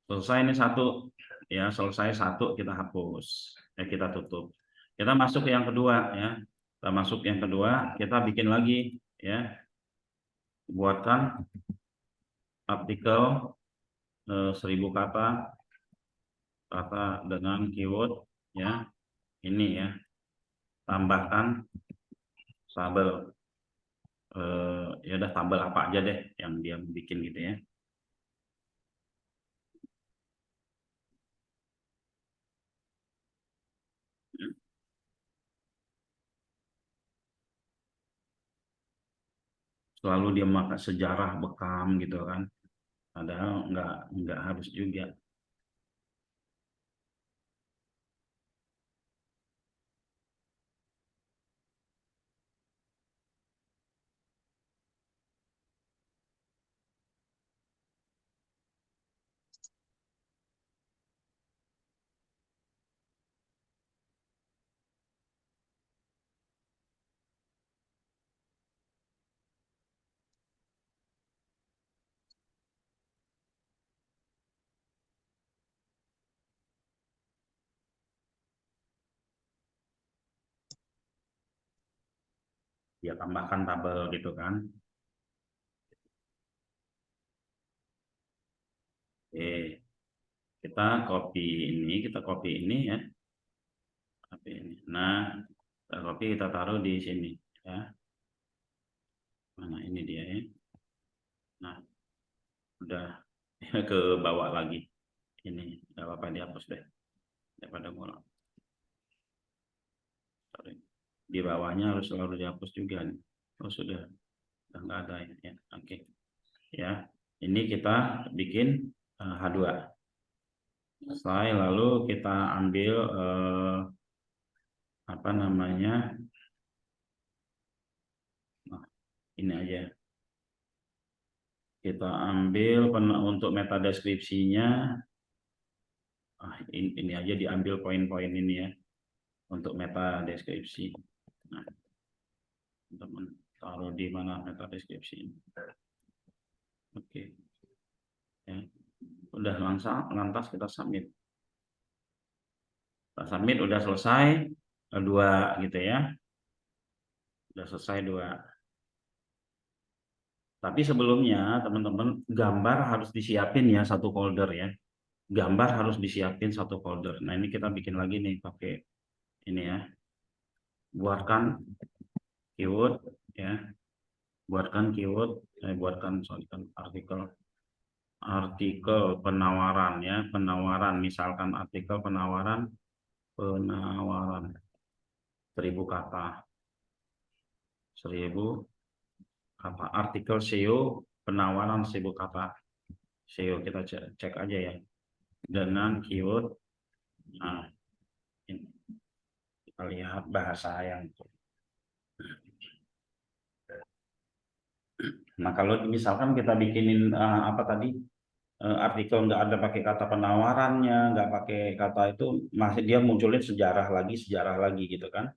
Selesai ini satu, ya selesai satu kita hapus, ya kita tutup. Kita masuk ke yang kedua ya. Kita masuk yang kedua, kita bikin lagi ya. Buatkan artikel 1000 kata dengan keyword ya. Ini ya. Tambahkan tabel. Ya udah tabel apa aja deh yang dia bikin gitu ya. Selalu dia makan sejarah bekam gitu kan, padahal nggak harus juga. Dia tambahkan tabel gitu kan. Oke, kita copy ini ya. Copy ini. Nah, kita copy, kita taruh di sini ya. Mana ini dia ya. Nah, udah ke bawah lagi. Ini nggak apa-apa, dihapus deh daripada ngulang. Sorry. Di bawahnya harus selalu dihapus juga nih. Oh sudah nggak ada ya. Oke ya, ini kita bikin H2 selesai, lalu kita ambil apa namanya, nah, ini aja kita ambil untuk meta deskripsinya. Ini aja diambil poin-poin ini ya untuk meta deskripsi. Nah, teman taruh di mana meta deskripsi ini. Oke ya, udah lantas kita submit. Kita submit, udah selesai 2 gitu ya, udah selesai 2. Tapi sebelumnya teman-teman, gambar harus disiapin ya, satu folder ya. Gambar harus disiapin satu folder. Nah ini kita bikin lagi nih pakai ini ya. Buatkan keyword ya. Buatkan keyword, buatkan artikel penawaran ya, penawaran, misalkan artikel penawaran 1000 kata. 1000 kata artikel SEO penawaran 1000 kata. SEO kita cek aja ya. Dengan keyword, nah ini kita lihat bahasa yang, nah kalau misalkan kita bikinin apa tadi artikel nggak ada pakai kata penawarannya, nggak pakai kata itu, masih dia munculin sejarah lagi gitu kan.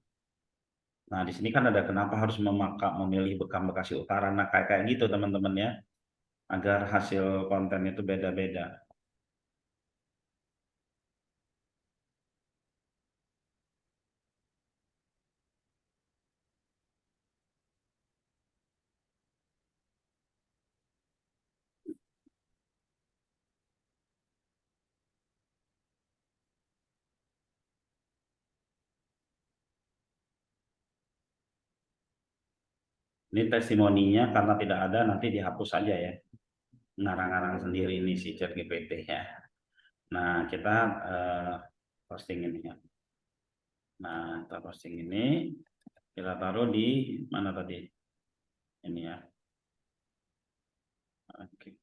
Nah di sini kan ada kenapa harus memilih Bekam Bekasi Utara. Nah kayak gitu teman-teman ya. agar hasil konten itu beda-beda. Ini testimoninya karena tidak ada nanti dihapus saja ya. Ngarang-ngarang sendiri ini si ChatGPT ya. Nah, kita posting ini ya. Nah, kita posting ini, kita taruh di mana tadi? Ini ya. Oke.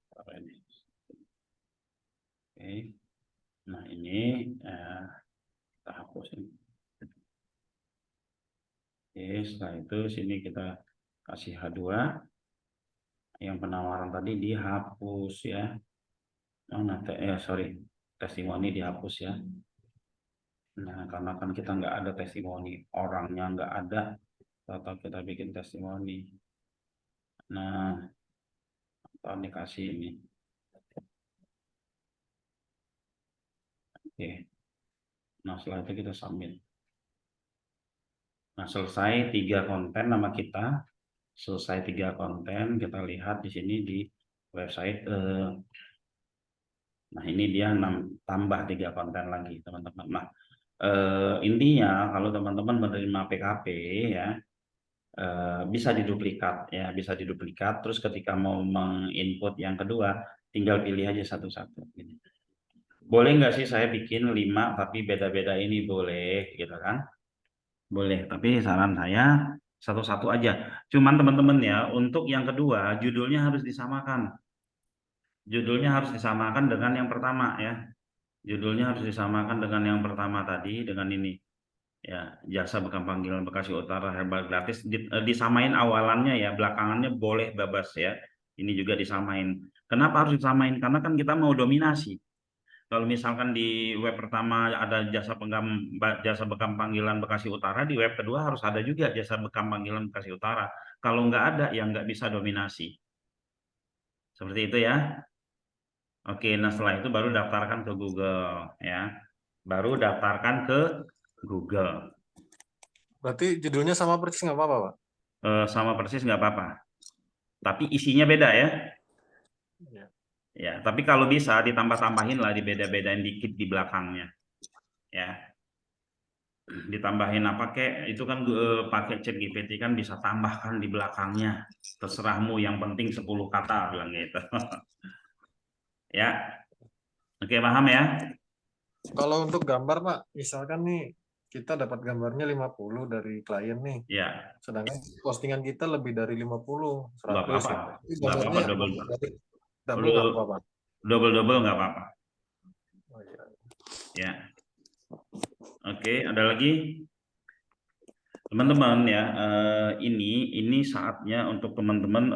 Taruh ini. Oke. Nah, ini kita hapus ini. Oke, setelah itu sini kita kasih H2. Yang penawaran tadi dihapus ya. Mana sorry, testimoni dihapus ya. Nah, karena kan kita nggak ada testimoni, orangnya nggak ada, atau kita bikin testimoni. Nah, atau dikasih ini. Oke. Nah, setelah itu kita submit. Nah, selesai 3 konten nama kita. Selesai 3 konten, kita lihat di sini di website. Nah, ini dia tambah 3 konten lagi, teman-teman. Nah, intinya kalau teman-teman menerima PKP ya, bisa diduplikat ya, bisa diduplikat. Terus ketika mau menginput yang kedua, tinggal pilih aja satu-satu. Boleh nggak sih saya bikin 5 tapi beda-beda ini? Boleh gitu kan? Boleh, tapi saran saya satu-satu aja. Cuman teman-teman ya, untuk yang kedua judulnya harus disamakan. Judulnya harus disamakan dengan yang pertama ya. Judulnya harus disamakan dengan yang pertama tadi, dengan ini. Ya, jasa bekam panggilan Bekasi Utara herbal gratis disamain awalannya ya, belakangannya boleh bebas ya. Ini juga disamain. Kenapa harus disamain? Karena kan kita mau dominasi. Kalau misalkan di web pertama ada jasa bekam panggilan Bekasi Utara, di web kedua harus ada juga jasa bekam panggilan Bekasi Utara. Kalau nggak ada, ya nggak bisa dominasi. Seperti itu ya. Oke, nah setelah itu baru daftarkan ke Google ya. Baru daftarkan ke Google. Berarti judulnya sama persis nggak apa-apa, Pak? Sama persis nggak apa-apa. Tapi isinya beda ya. Ya. Ya, tapi kalau bisa ditambah-tambahin lah, dibeda-bedain dikit di belakangnya. Ya. Ditambahin apa kek, itu kan pakai ChatGPT kan bisa tambahkan di belakangnya. Terserahmu, yang penting 10 kata bilang gitu. Ya. Oke, paham ya? Kalau untuk gambar, Pak, misalkan nih kita dapat gambarnya 50 dari klien nih. Ya. Sedangkan postingan kita lebih dari 50, 100. Nggak apa-apa. Nggak apa-apa, double nggak apa-apa. Double nggak apa-apa. Oh, iya. Ya. Oke, ada lagi? Teman-teman ya, ini saatnya untuk teman-teman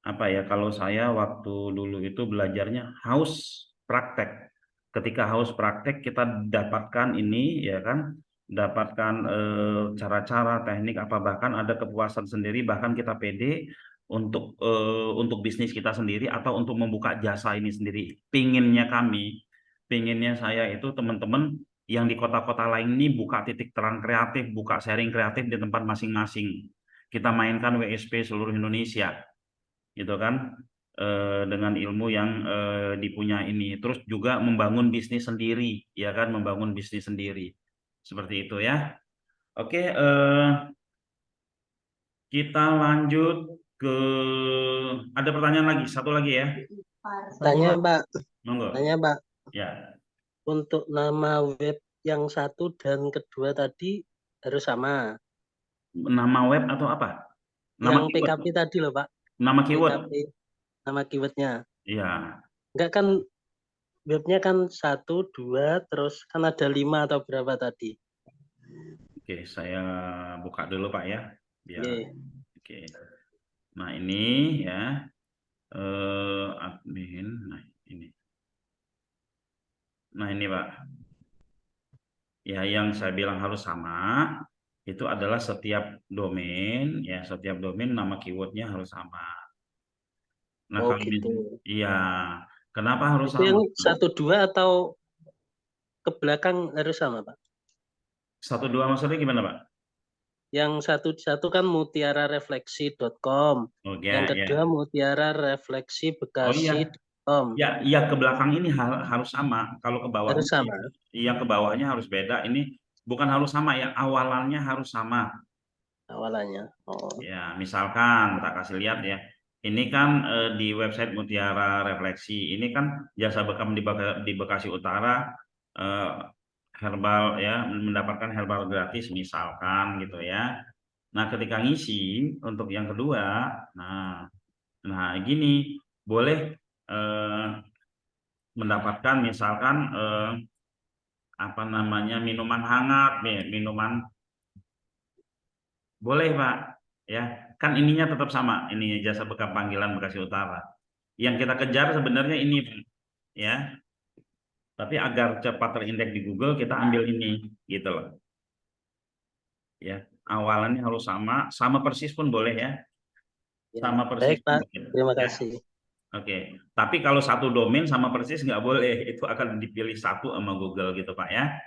apa ya, kalau saya waktu dulu itu belajarnya haus praktek. Ketika haus praktek kita dapatkan ini ya kan, dapatkan cara-cara, teknik apa, bahkan ada kepuasan sendiri, bahkan kita pede untuk bisnis kita sendiri atau untuk membuka jasa ini sendiri. Pinginnya saya itu teman-teman yang di kota-kota lain ini buka titik terang kreatif, buka sharing kreatif di tempat masing-masing. Kita mainkan WSP seluruh Indonesia, gitu kan, dengan ilmu yang dipunya ini. Terus juga membangun bisnis sendiri, ya kan, membangun bisnis sendiri. Seperti itu ya. Oke, kita lanjut ke, ada pertanyaan lagi, satu lagi ya. Tanya, Pak. Monggo. Tanya, Pak. Ya. Untuk nama web yang satu dan kedua tadi harus sama. Nama web atau apa? Nama Yang keyword. PKP tadi loh, Pak. Nama keyword. PKP, nama keywordnya. Iya. Enggak kan, webnya kan 1, 2, terus kan ada 5 atau berapa tadi. Oke, saya buka dulu Pak ya. Biar. Oke. Nah ini ya, admin. Nah ini. Nah ini Pak. Ya, yang saya bilang harus sama itu adalah setiap domain ya, setiap domain nama keywordnya harus sama. Nah Oh kalau gitu. iya, kenapa harus Itu yang sama? 1 2 atau ke belakang harus sama, Pak? 1 2 maksudnya gimana, Pak? Yang satu kan mutiararefleksi.com, Oke, yang ya. kedua Oh iya, mutiararefleksibekasi.com. ya ke belakang ini harus sama. Kalau ke bawahnya, Harus sama. iya ke bawahnya harus beda. Ini bukan harus sama ya, awalannya harus sama. Awalannya. Oh, Ya, misalkan tak kasih lihat ya. Ini kan di website Mutiara Refleksi. Ini kan jasa bekam di Bekasi Utara, eh, herbal ya, mendapatkan herbal gratis misalkan gitu ya. Nah, ketika ngisi untuk yang kedua, nah, gini boleh eh, mendapatkan misalkan apa namanya minuman hangat, minuman boleh Pak, ya kan ininya tetap sama, ini jasa bekam panggilan Bekasi Utara. Yang kita kejar sebenarnya ini Pak, ya, tapi agar cepat terindeks di Google kita ambil ini, gitu loh, ya. Awalannya harus sama, sama persis pun boleh ya, ya. sama persis Baik, pun Pak. boleh, Terima ya. kasih. Oke, tapi kalau satu domain sama persis nggak boleh, itu akan dipilih satu sama Google gitu Pak ya.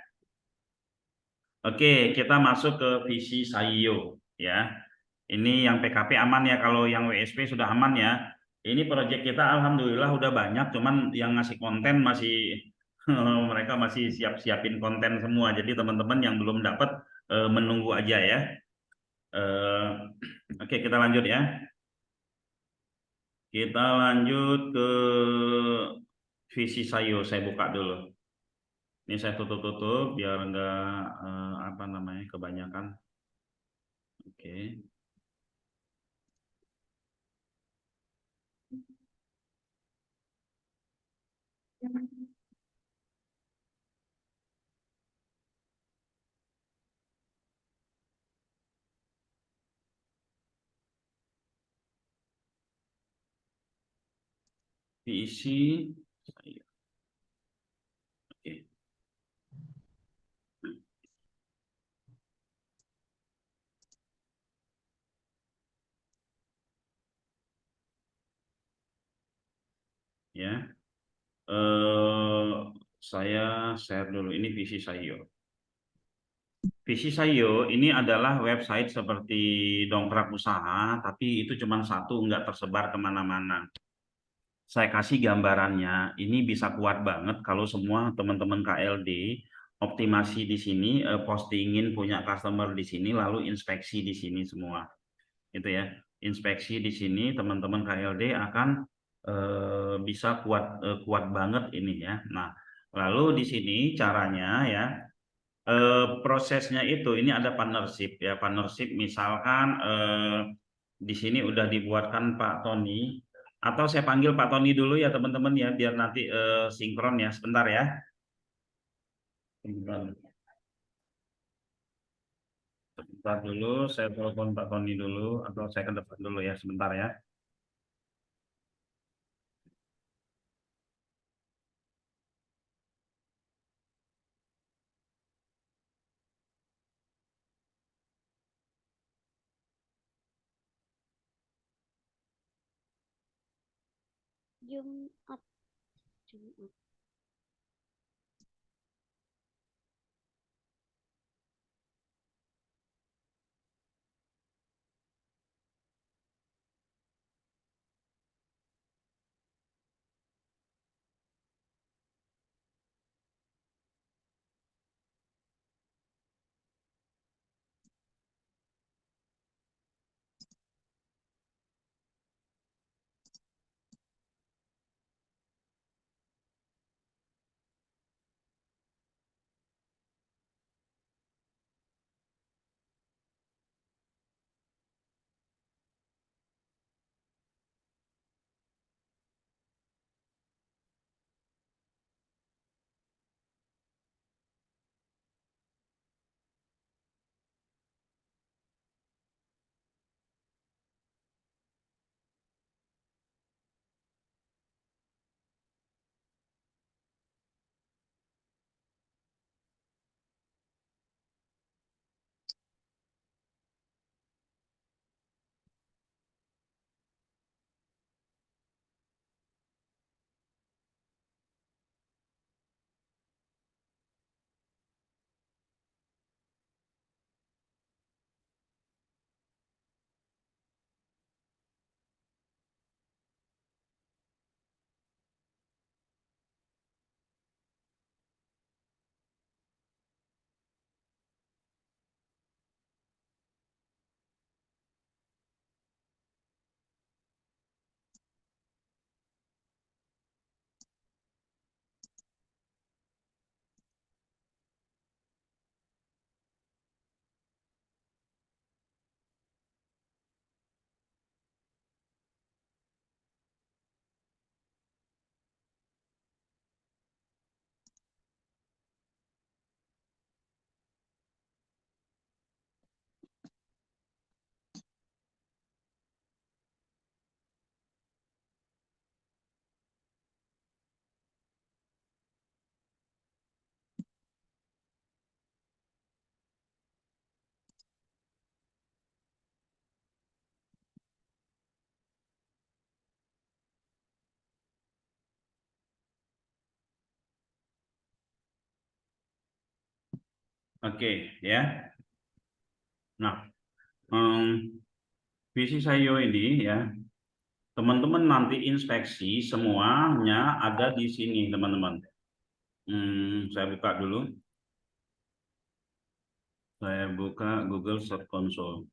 Oke, kita masuk ke visi Saio ya. Ini yang PKP aman ya, kalau yang WSP sudah aman ya. Ini proyek kita alhamdulillah udah banyak, cuman yang ngasih konten masih mereka masih siapin konten semua. Jadi teman-teman yang belum dapat menunggu aja ya. Eh, Oke, kita lanjut ya. Kita lanjut ke visi Sayo. Saya buka dulu. Ini saya tutup-tutup biar enggak apa namanya kebanyakan. Oke. Visi Sayo. Oke. Ya. Eh saya share dulu ini visi Sayo. Visi Sayo ini adalah website seperti dongkrak usaha, tapi itu cuma satu, nggak tersebar kemana-mana. Saya kasih gambarannya, ini bisa kuat banget kalau semua teman-teman KLD optimasi di sini, postingin punya customer di sini, lalu inspeksi di sini semua. Itu ya, inspeksi di sini teman-teman KLD akan bisa kuat banget ini ya. Nah, lalu di sini caranya ya, prosesnya itu ini ada partnership ya, partnership misalkan di sini udah dibuatkan Pak Tony, atau saya panggil Pak Tony dulu ya teman-teman ya, biar nanti sinkron ya, sebentar ya. Sebentar dulu, saya telepon Pak Tony dulu, atau saya ke depan dulu ya, sebentar ya. Jumat, Jumat. Oke, ya. Nah, visi Sayo ini ya, teman-teman nanti inspeksi semuanya ada di sini, teman-teman. Saya buka dulu. Saya buka Google Search Console.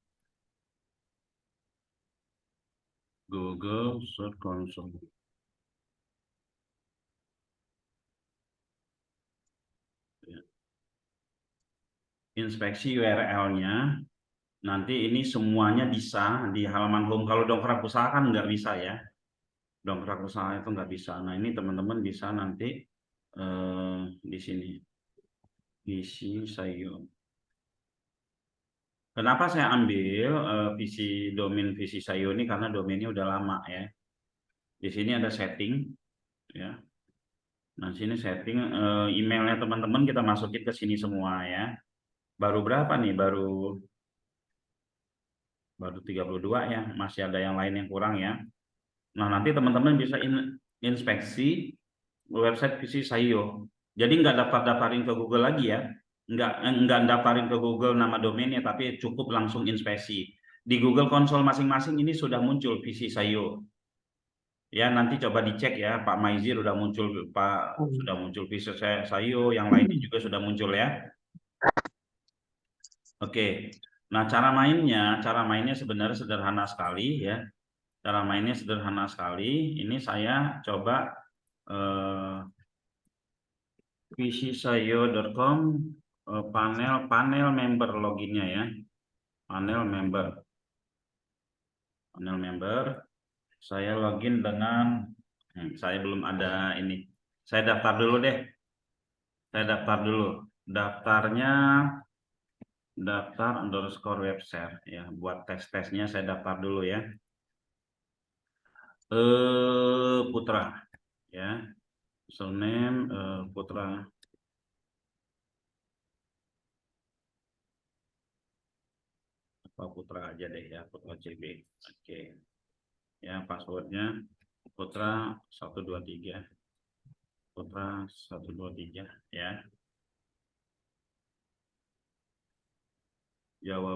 Google Search Console. Inspeksi URL-nya. Nanti ini semuanya bisa di halaman home. Kalau dongkrak usaha kan nggak bisa ya. Dongkrak usaha itu nggak bisa. Nah ini teman-teman bisa nanti di sini. Visi Sayo. Kenapa saya ambil domain Visi Sayo ini karena domainnya udah lama ya. Di sini ada setting ya. Nah sini setting emailnya teman-teman kita masukin ke sini semua ya. Baru berapa nih? Baru 32 ya. Masih ada yang lain yang kurang ya. Nah nanti teman-teman bisa inspeksi website Visi Sayo. Jadi nggak daftarin ke Google lagi ya. Nggak daftarin ke Google nama domainnya, tapi cukup langsung inspeksi. Di Google Console masing-masing ini sudah muncul Visi Sayo. Ya nanti coba dicek ya, Pak Maizir udah muncul, sudah muncul Visi Sayo, yang lainnya juga sudah muncul ya. Oke. Nah cara mainnya sebenarnya sederhana sekali ya. Cara mainnya sederhana sekali. Ini saya coba visisayo.com panel member loginnya ya. Panel member. Saya login dengan saya belum ada ini. Saya daftar dulu deh. Daftarnya daftar underscore webshare ya. Buat tes-tesnya saya daftar dulu ya. Putra ya. Username Putra. Putra aja deh ya, Putra CB. Oke. Ya, passwordnya Putra 123. Putra 123 ya. Jawa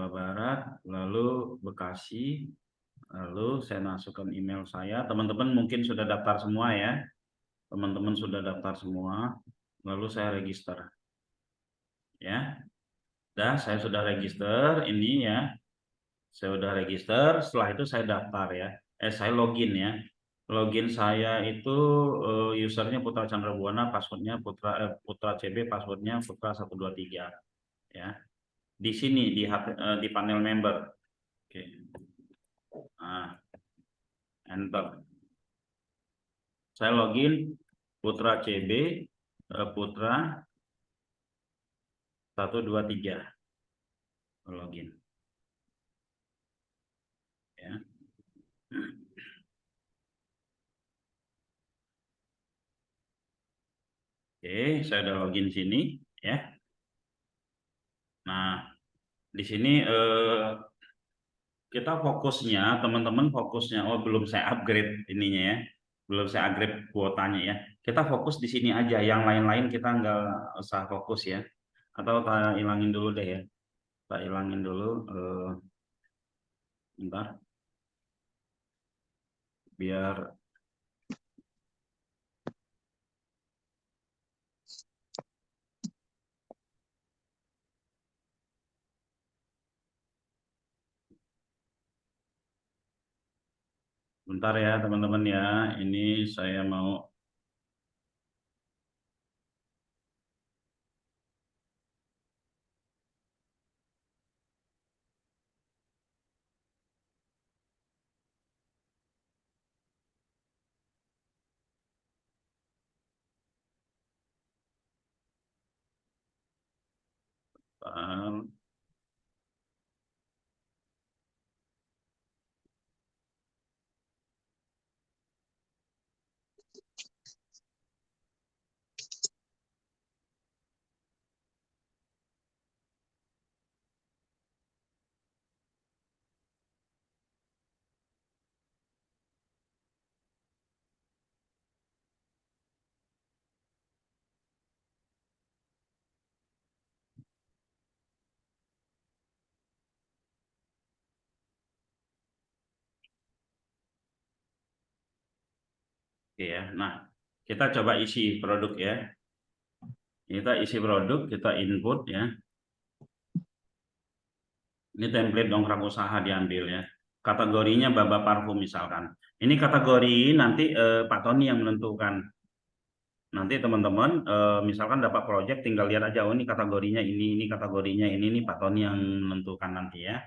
Barat, lalu Bekasi, lalu saya masukkan email saya. Teman-teman mungkin sudah daftar semua ya. Teman-teman sudah daftar semua. Lalu saya register. Ya. Dah, saya sudah register ini ya. Saya sudah register, setelah itu saya daftar ya. Saya login ya. Login saya itu usernya Putra Chandra Buana, passwordnya Putra CB, passwordnya Putra 123 ya. Di sini di panel member. Oke. Nah, enter. Saya login Putra CB, Putra 123. Login. Ya. Oke, saya udah login sini ya. Nah, di sini kita fokusnya, teman-teman fokusnya, belum saya upgrade ininya ya, belum saya upgrade kuotanya ya. Kita fokus di sini aja, yang lain-lain kita nggak usah fokus ya. Atau kita hilangin dulu deh ya. Kita hilangin dulu, bentar, biar bentar ya teman-teman ya. Ini saya mau Oke ya. Nah, kita coba isi produk ya. Kita isi produk, kita input ya. Ini template dongkrak usaha diambil ya. Kategorinya Baba Parfum misalkan. Ini kategori nanti Pak Tony yang menentukan. Nanti teman-teman misalkan dapat project tinggal lihat aja, oh ini kategorinya ini kategorinya ini Pak Tony yang menentukan nanti ya.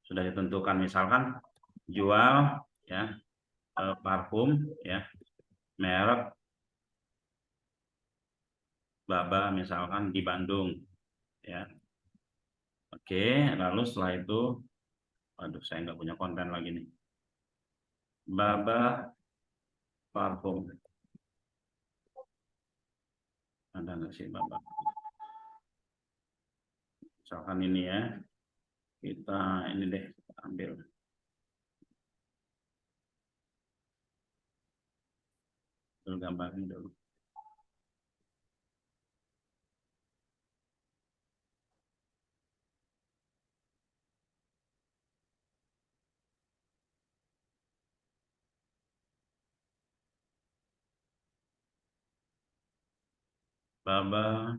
Sudah ditentukan misalkan jual ya parfum ya merek Baba misalkan di Bandung ya. Oke, lalu setelah itu aduh saya nggak punya konten lagi nih. Baba parfum. Ada nggak sih Baba? Misalkan ini ya. Kita ini deh ambil. Gambarnya dulu. Baba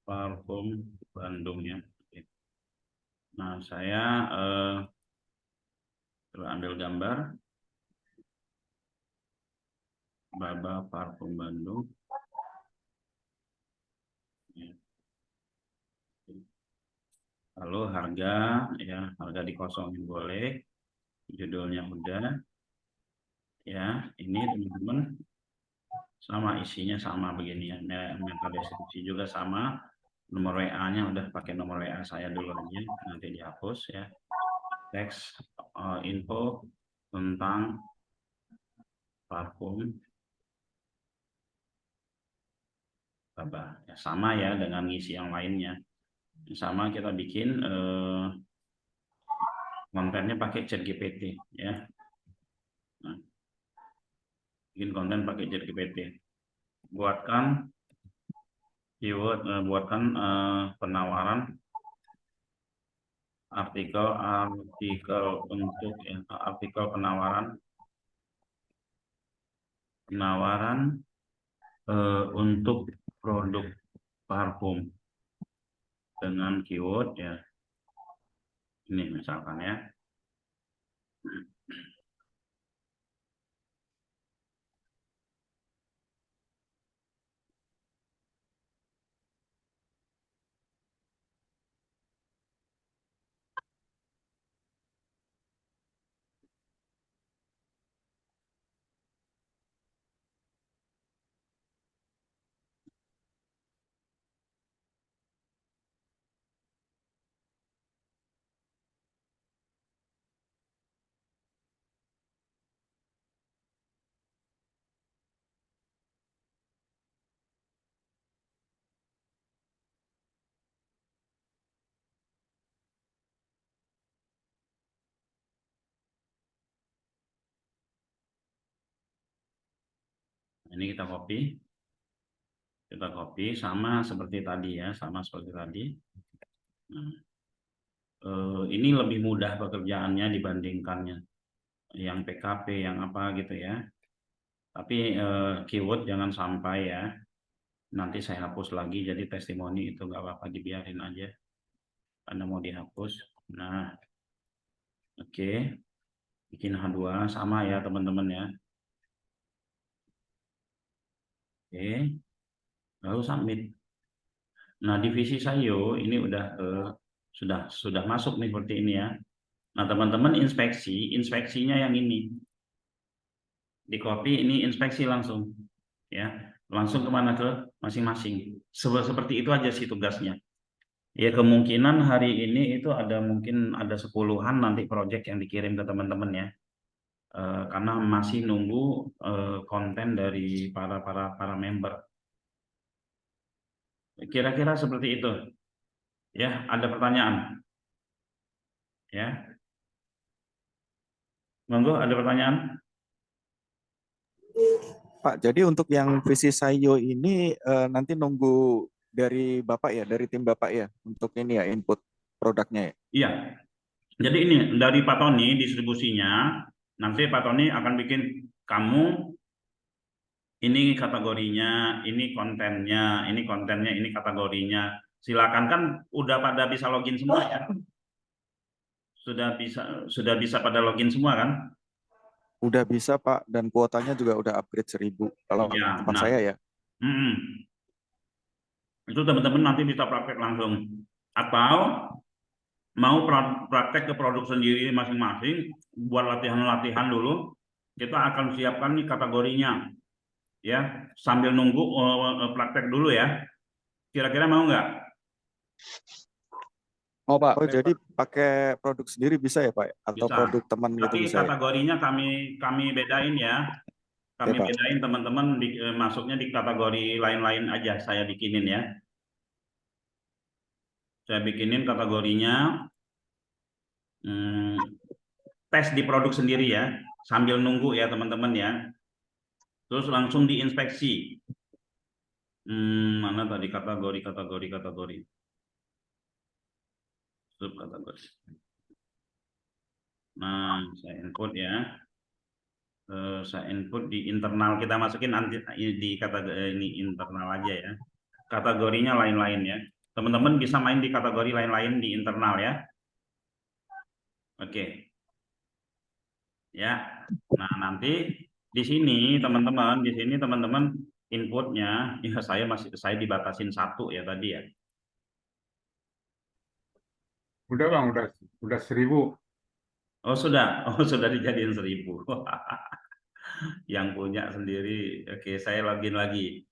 parfum Bandung ya. Nah, saya ambil gambar Baba parfum Bandung. Lalu harga ya, harga dikosongin boleh. Judulnya udah. Ya, ini teman-teman sama isinya sama begini ya. Metode deskripsi juga sama. Nomor WA-nya udah pakai nomor WA saya dulu aja, nanti dihapus ya. Teks info tentang parfum Baba. Ya, sama ya dengan ngisi yang lainnya. Sama kita bikin kontennya pakai ChatGPT ya. Nah, bikin konten pakai ChatGPT. Buatkan keyword, buatkan penawaran artikel untuk artikel penawaran untuk produk parfum dengan keyword ya. Ini misalkan ya. Ini kita copy sama seperti tadi ya, sama seperti tadi. Nah, ini lebih mudah pekerjaannya dibandingkannya yang PKP yang apa gitu ya. Tapi keyword jangan sampai ya, nanti saya hapus lagi, jadi testimoni itu nggak apa-apa, dibiarin aja karena mau dihapus. Nah oke, bikin H2 sama ya teman-teman ya. Oke, lalu submit. Nah, divisi Sayo ini udah sudah masuk nih seperti ini ya. Nah, teman-teman inspeksinya yang ini. Di copy ini inspeksi langsung ya. Langsung kemana ke masing-masing. Seperti itu aja sih tugasnya. Ya, kemungkinan hari ini itu mungkin ada 10-an nanti project yang dikirim ke teman-teman ya. Karena masih nunggu konten dari para member. Kira-kira seperti itu. Ya, ada pertanyaan? Ya. Monggo, ada pertanyaan? Pak, jadi untuk yang visi Sayo ini nanti nunggu dari Bapak ya, dari tim Bapak ya, untuk ini ya input produknya ya. Iya. Jadi ini dari Pak Tony distribusinya, nanti Pak Tony akan bikin kamu Ini kategorinya, ini kontennya, ini kontennya, ini kategorinya. Silakan, kan udah pada bisa login semua ya. Sudah bisa pada login semua kan? Udah bisa Pak, dan kuotanya juga udah upgrade 1000 kalau Ya, tempat nah. saya ya. Itu teman-teman nanti bisa praktek langsung. Atau mau praktek ke produk sendiri masing-masing, buat latihan-latihan dulu, kita akan siapkan nih kategorinya. Ya, sambil nunggu praktek dulu ya. Kira-kira mau nggak? Oh Pak, oh jadi pakai produk sendiri bisa ya Pak? Atau Bisa. produk teman gitu Tapi bisa ya? kategorinya kami bedain ya. Kami Oke, Pak. bedain teman-teman masuknya di kategori lain-lain aja, saya bikinin ya. Saya bikinin kategorinya tes di produk sendiri ya, sambil nunggu ya teman-teman ya. Terus langsung diinspeksi. Mana tadi kategori. Subkategori. Nah, saya input ya. Saya input di internal, kita masukin nanti di kategori ini internal aja ya. Kategorinya lain-lain ya. Teman-teman bisa main di kategori lain-lain di internal ya. Oke. Ya. Nah, nanti di sini teman-teman inputnya ya saya dibatasin 1 ya tadi ya. Udah Bang, udah 1000. Oh sudah dijadiin 1000. Yang punya sendiri. Oke, saya login lagi.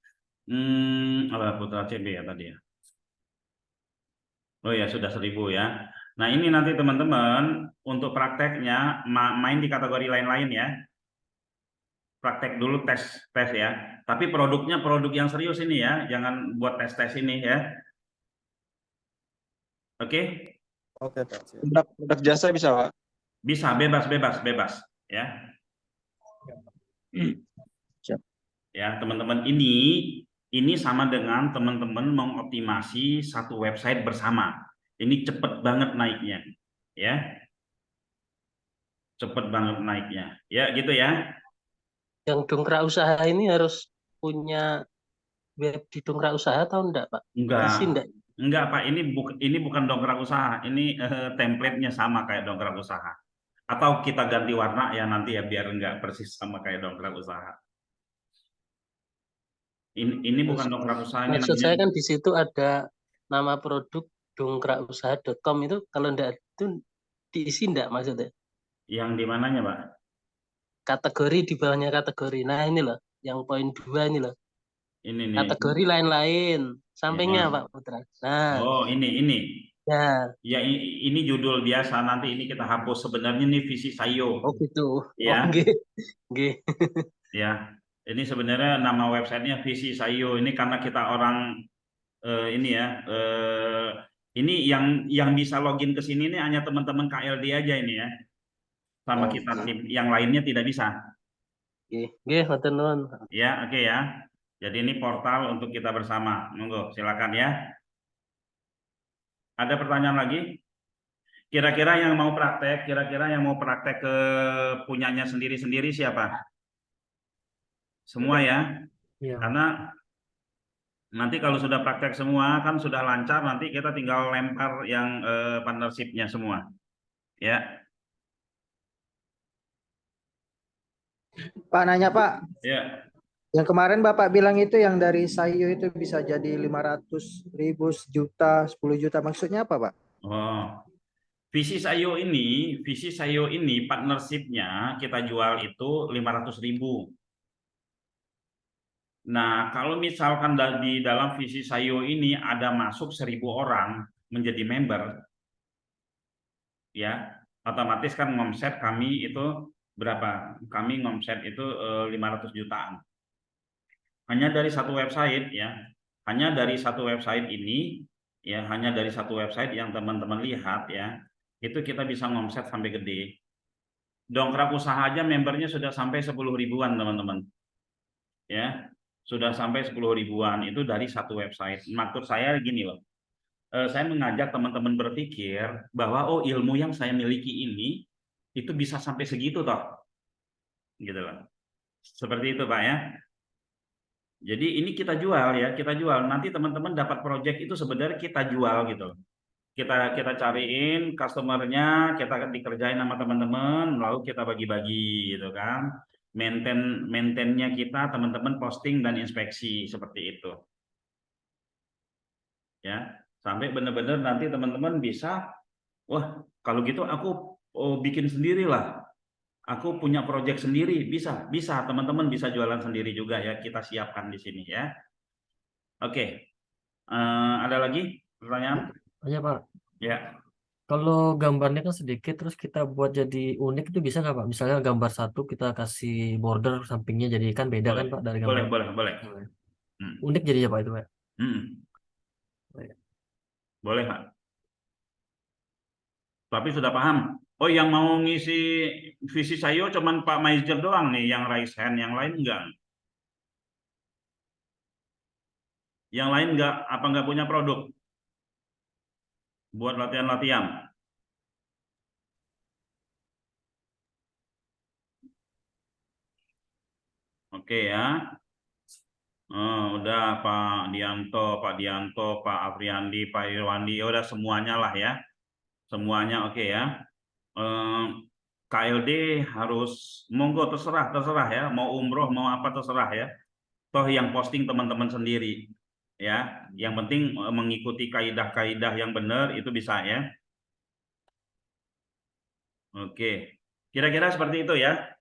Putra CB ya tadi ya. Oh ya, sudah 1000 ya. Nah, ini nanti teman-teman untuk prakteknya main di kategori lain-lain ya. Praktek dulu tes ya. Tapi produknya produk yang serius ini ya, jangan buat tes ini ya. Oke? Oke Pak. Produk jasa bisa Pak? Bisa, bebas ya. Siap. Ya, teman-teman, ini sama dengan teman-teman mengoptimasi satu website bersama. Ini cepet banget naiknya, ya. Cepet banget naiknya, ya gitu ya. Yang dongkrak usaha ini harus punya web di dongkrak usaha atau enggak, Pak? Enggak Pak, ini bukan dongkrak usaha, ini template-nya sama kayak dongkrak usaha. Atau kita ganti warna ya nanti ya, biar enggak persis sama kayak dongkrak usaha. Ini bukan dongkrak usaha. Maksud saya kan di situ ada nama produk dongkrakusaha.com, itu kalau enggak itu diisi enggak maksudnya? Yang di mananya Pak? Kategori, di bawahnya kategori. Nah ini loh, yang poin 2 ini loh. Ini nih. Kategori lain-lain. Sampingnya Pak Putra. Nah. Oh ini. Ya, ini judul biasa, nanti ini kita hapus. Sebenarnya ini visi Sayo. Oh gitu. Ya. Oke. Ya, ini sebenarnya nama websitenya visi Sayo. Ini karena kita orang ini ya. Ini yang bisa login ke sini ini hanya teman-teman KLD aja ini ya. Sama kita tim yang lainnya tidak bisa. Oke, matur nuwun. Ya, oke ya. Jadi ini portal untuk kita bersama. Monggo, silakan ya. Ada pertanyaan lagi? Kira-kira yang mau praktek ke punyanya sendiri-sendiri siapa? Semua ya? Iya. Karena nanti kalau sudah praktek semua kan sudah lancar, nanti kita tinggal lempar yang partnership-nya semua. Ya. Pak nanya Pak. Ya. Yang kemarin Bapak bilang itu yang dari Sayo itu bisa jadi 500.000, sejuta, 10 juta. Maksudnya apa Pak? Oh. Visi Sayo ini partnership-nya kita jual itu 500.000. Nah, kalau misalkan di dalam visi Sayo ini ada masuk 1.000 orang menjadi member, ya otomatis kan ngomset kami itu berapa? Kami ngomset itu 500 jutaan. Hanya dari satu website ya, hanya dari satu website ini ya, hanya dari satu website yang teman-teman lihat ya, itu kita bisa ngomset sampai gede. Dongkrak usaha aja membernya sudah sampai 10 ribuan teman-teman. Ya, sudah sampai 10 ribuan itu dari satu website. Maksud saya gini loh. Saya mengajak teman-teman berpikir bahwa oh ilmu yang saya miliki ini itu bisa sampai segitu toh. Gitu loh. Seperti itu Pak ya. Jadi ini kita jual ya, kita jual. Nanti teman-teman dapat project itu sebenarnya kita jual gitu loh. Kita cariin customernya, kita dikerjain sama teman-teman, lalu kita bagi-bagi gitu kan. Maintainnya kita teman-teman posting dan inspeksi seperti itu. Ya, sampai benar-benar nanti teman-teman bisa, wah kalau gitu aku bikin sendirilah. Aku punya project sendiri, bisa teman-teman bisa jualan sendiri juga ya, kita siapkan di sini ya. Oke, ada lagi pertanyaan? Aja Pak, Ya, kalau gambarnya kan sedikit terus kita buat jadi unik itu bisa nggak Pak? Misalnya gambar satu kita kasih border sampingnya jadi kan beda kan boleh, Pak dari boleh, gambar. boleh. Hmm. Unik jadinya Pak itu Pak. Boleh Pak. Tapi sudah paham. Oh, yang mau ngisi visi saya cuman Pak Maizer doang nih yang raise hand, yang lain enggak? Yang lain enggak? Apa enggak punya produk? Buat latihan-latihan. Oke ya. Udah Pak Dianto, Pak Afriandi, Pak Irwandi, udah semuanya lah ya. Semuanya oke ya. KLD harus monggo terserah ya, mau umroh mau apa terserah ya. Toh yang posting teman-teman sendiri ya. Yang penting mengikuti kaidah-kaidah yang benar itu bisa ya. Oke. Kira-kira seperti itu ya.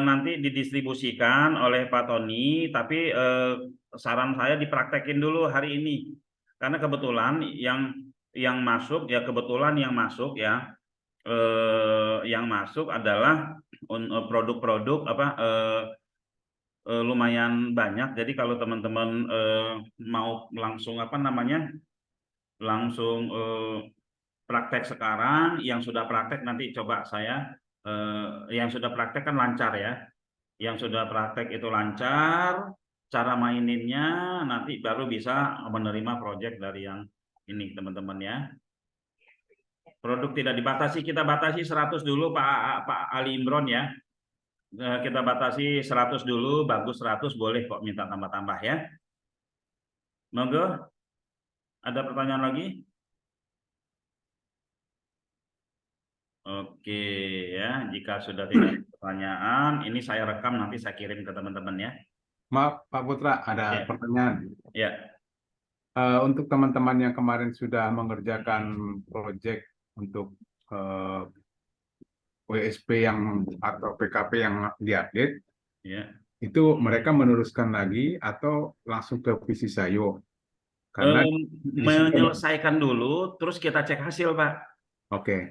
Nanti didistribusikan oleh Pak Tony, tapi saran saya dipraktekin dulu hari ini. Karena kebetulan yang masuk ya yang masuk adalah produk-produk lumayan banyak. Jadi kalau teman-teman mau langsung langsung praktek sekarang, yang sudah praktek nanti coba saya yang sudah praktek kan lancar ya. Yang sudah praktek itu lancar, cara maininnya nanti baru bisa menerima project dari yang ini teman-teman ya. Produk tidak dibatasi, kita batasi 100 dulu Pak Ali Imron ya. Kita batasi 100 dulu, bagus 100 boleh kok minta tambah-tambah ya. Monggo. Ada pertanyaan lagi? Oke ya, jika sudah tidak ada pertanyaan, ini saya rekam nanti saya kirim ke teman-teman ya. Maaf Pak Putra, ada Ya. pertanyaan. Ya. Untuk teman-teman yang kemarin sudah mengerjakan proyek untuk WSP yang atau PKP yang diupdate, Ya. itu mereka meneruskan lagi atau langsung ke visi sayo? Karena menyelesaikan dulu, terus kita cek hasil Pak. Oke.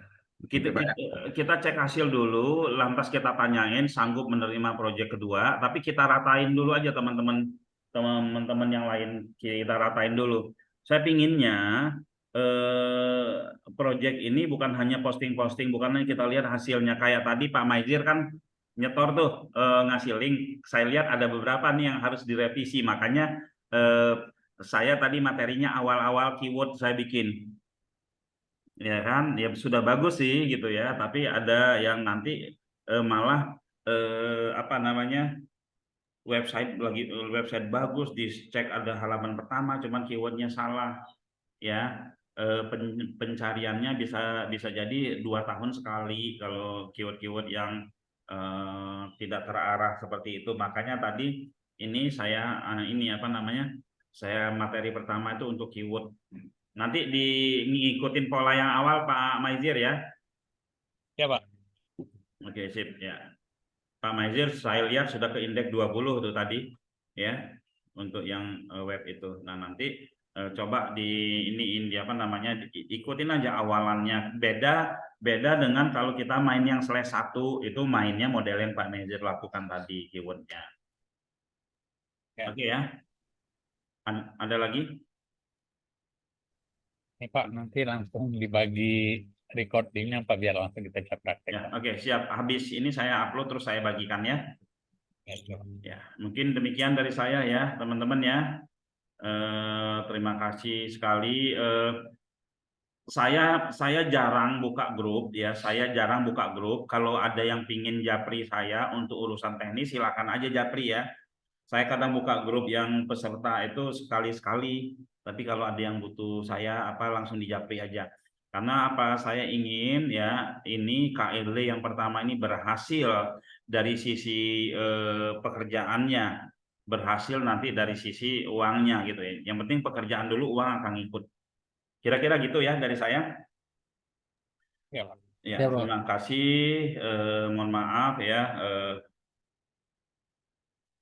Kita cek hasil dulu, lantas kita tanyain sanggup menerima proyek kedua, tapi kita ratain dulu aja teman-teman yang lain, kita ratain dulu. Saya pinginnya proyek ini bukan hanya posting-posting, bukan hanya kita lihat hasilnya. Kayak tadi Pak Maizir kan nyetor tuh ngasih link, saya lihat ada beberapa nih yang harus direvisi, makanya saya tadi materinya awal-awal keyword saya bikin. Ya kan, ya sudah bagus sih gitu ya, tapi ada yang nanti malah website bagus, dicek ada halaman pertama cuman keywordnya salah ya. Pencariannya bisa jadi 2 tahun sekali kalau keyword-keyword yang tidak terarah seperti itu. Makanya tadi ini saya saya materi pertama itu untuk keyword. Nanti ngikutin pola yang awal Pak Maizir ya. Ya Pak. Oke sip ya. Pak Maizir saya lihat sudah ke indeks 20 tuh tadi ya untuk yang web itu. Nah nanti coba ikutin aja awalannya. Beda dengan kalau kita main yang /1 itu mainnya model yang Pak Maizir lakukan tadi keywordnya. Ya. Oke ya. Ada lagi? Ini Pak, nanti langsung dibagi recordingnya Pak, biar langsung kita praktek. Ya, oke, siap. Habis ini saya upload terus saya bagikan ya. Ya, mungkin demikian dari saya ya, teman-teman ya. Terima kasih sekali. Saya jarang buka grup ya, Kalau ada yang pingin japri saya untuk urusan teknis silakan aja japri ya. Saya kadang buka grup yang peserta itu sekali-sekali, tapi kalau ada yang butuh saya langsung di japri aja. Karena saya ingin ya ini KLD yang pertama ini berhasil dari sisi pekerjaannya, berhasil nanti dari sisi uangnya gitu ya. Yang penting pekerjaan dulu, uang akan ngikut. Kira-kira gitu ya dari saya. Ya, Pak. Ya, Ya, Pak. terima kasih. Mohon maaf ya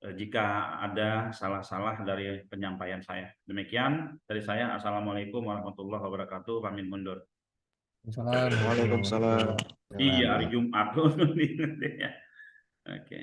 jika ada salah-salah dari penyampaian saya. Demikian dari saya. Assalamualaikum warahmatullahi wabarakatuh. Pamit mundur. Waalaikumsalam. Waalaikumsalam. Iya, hari Jumat. Oke.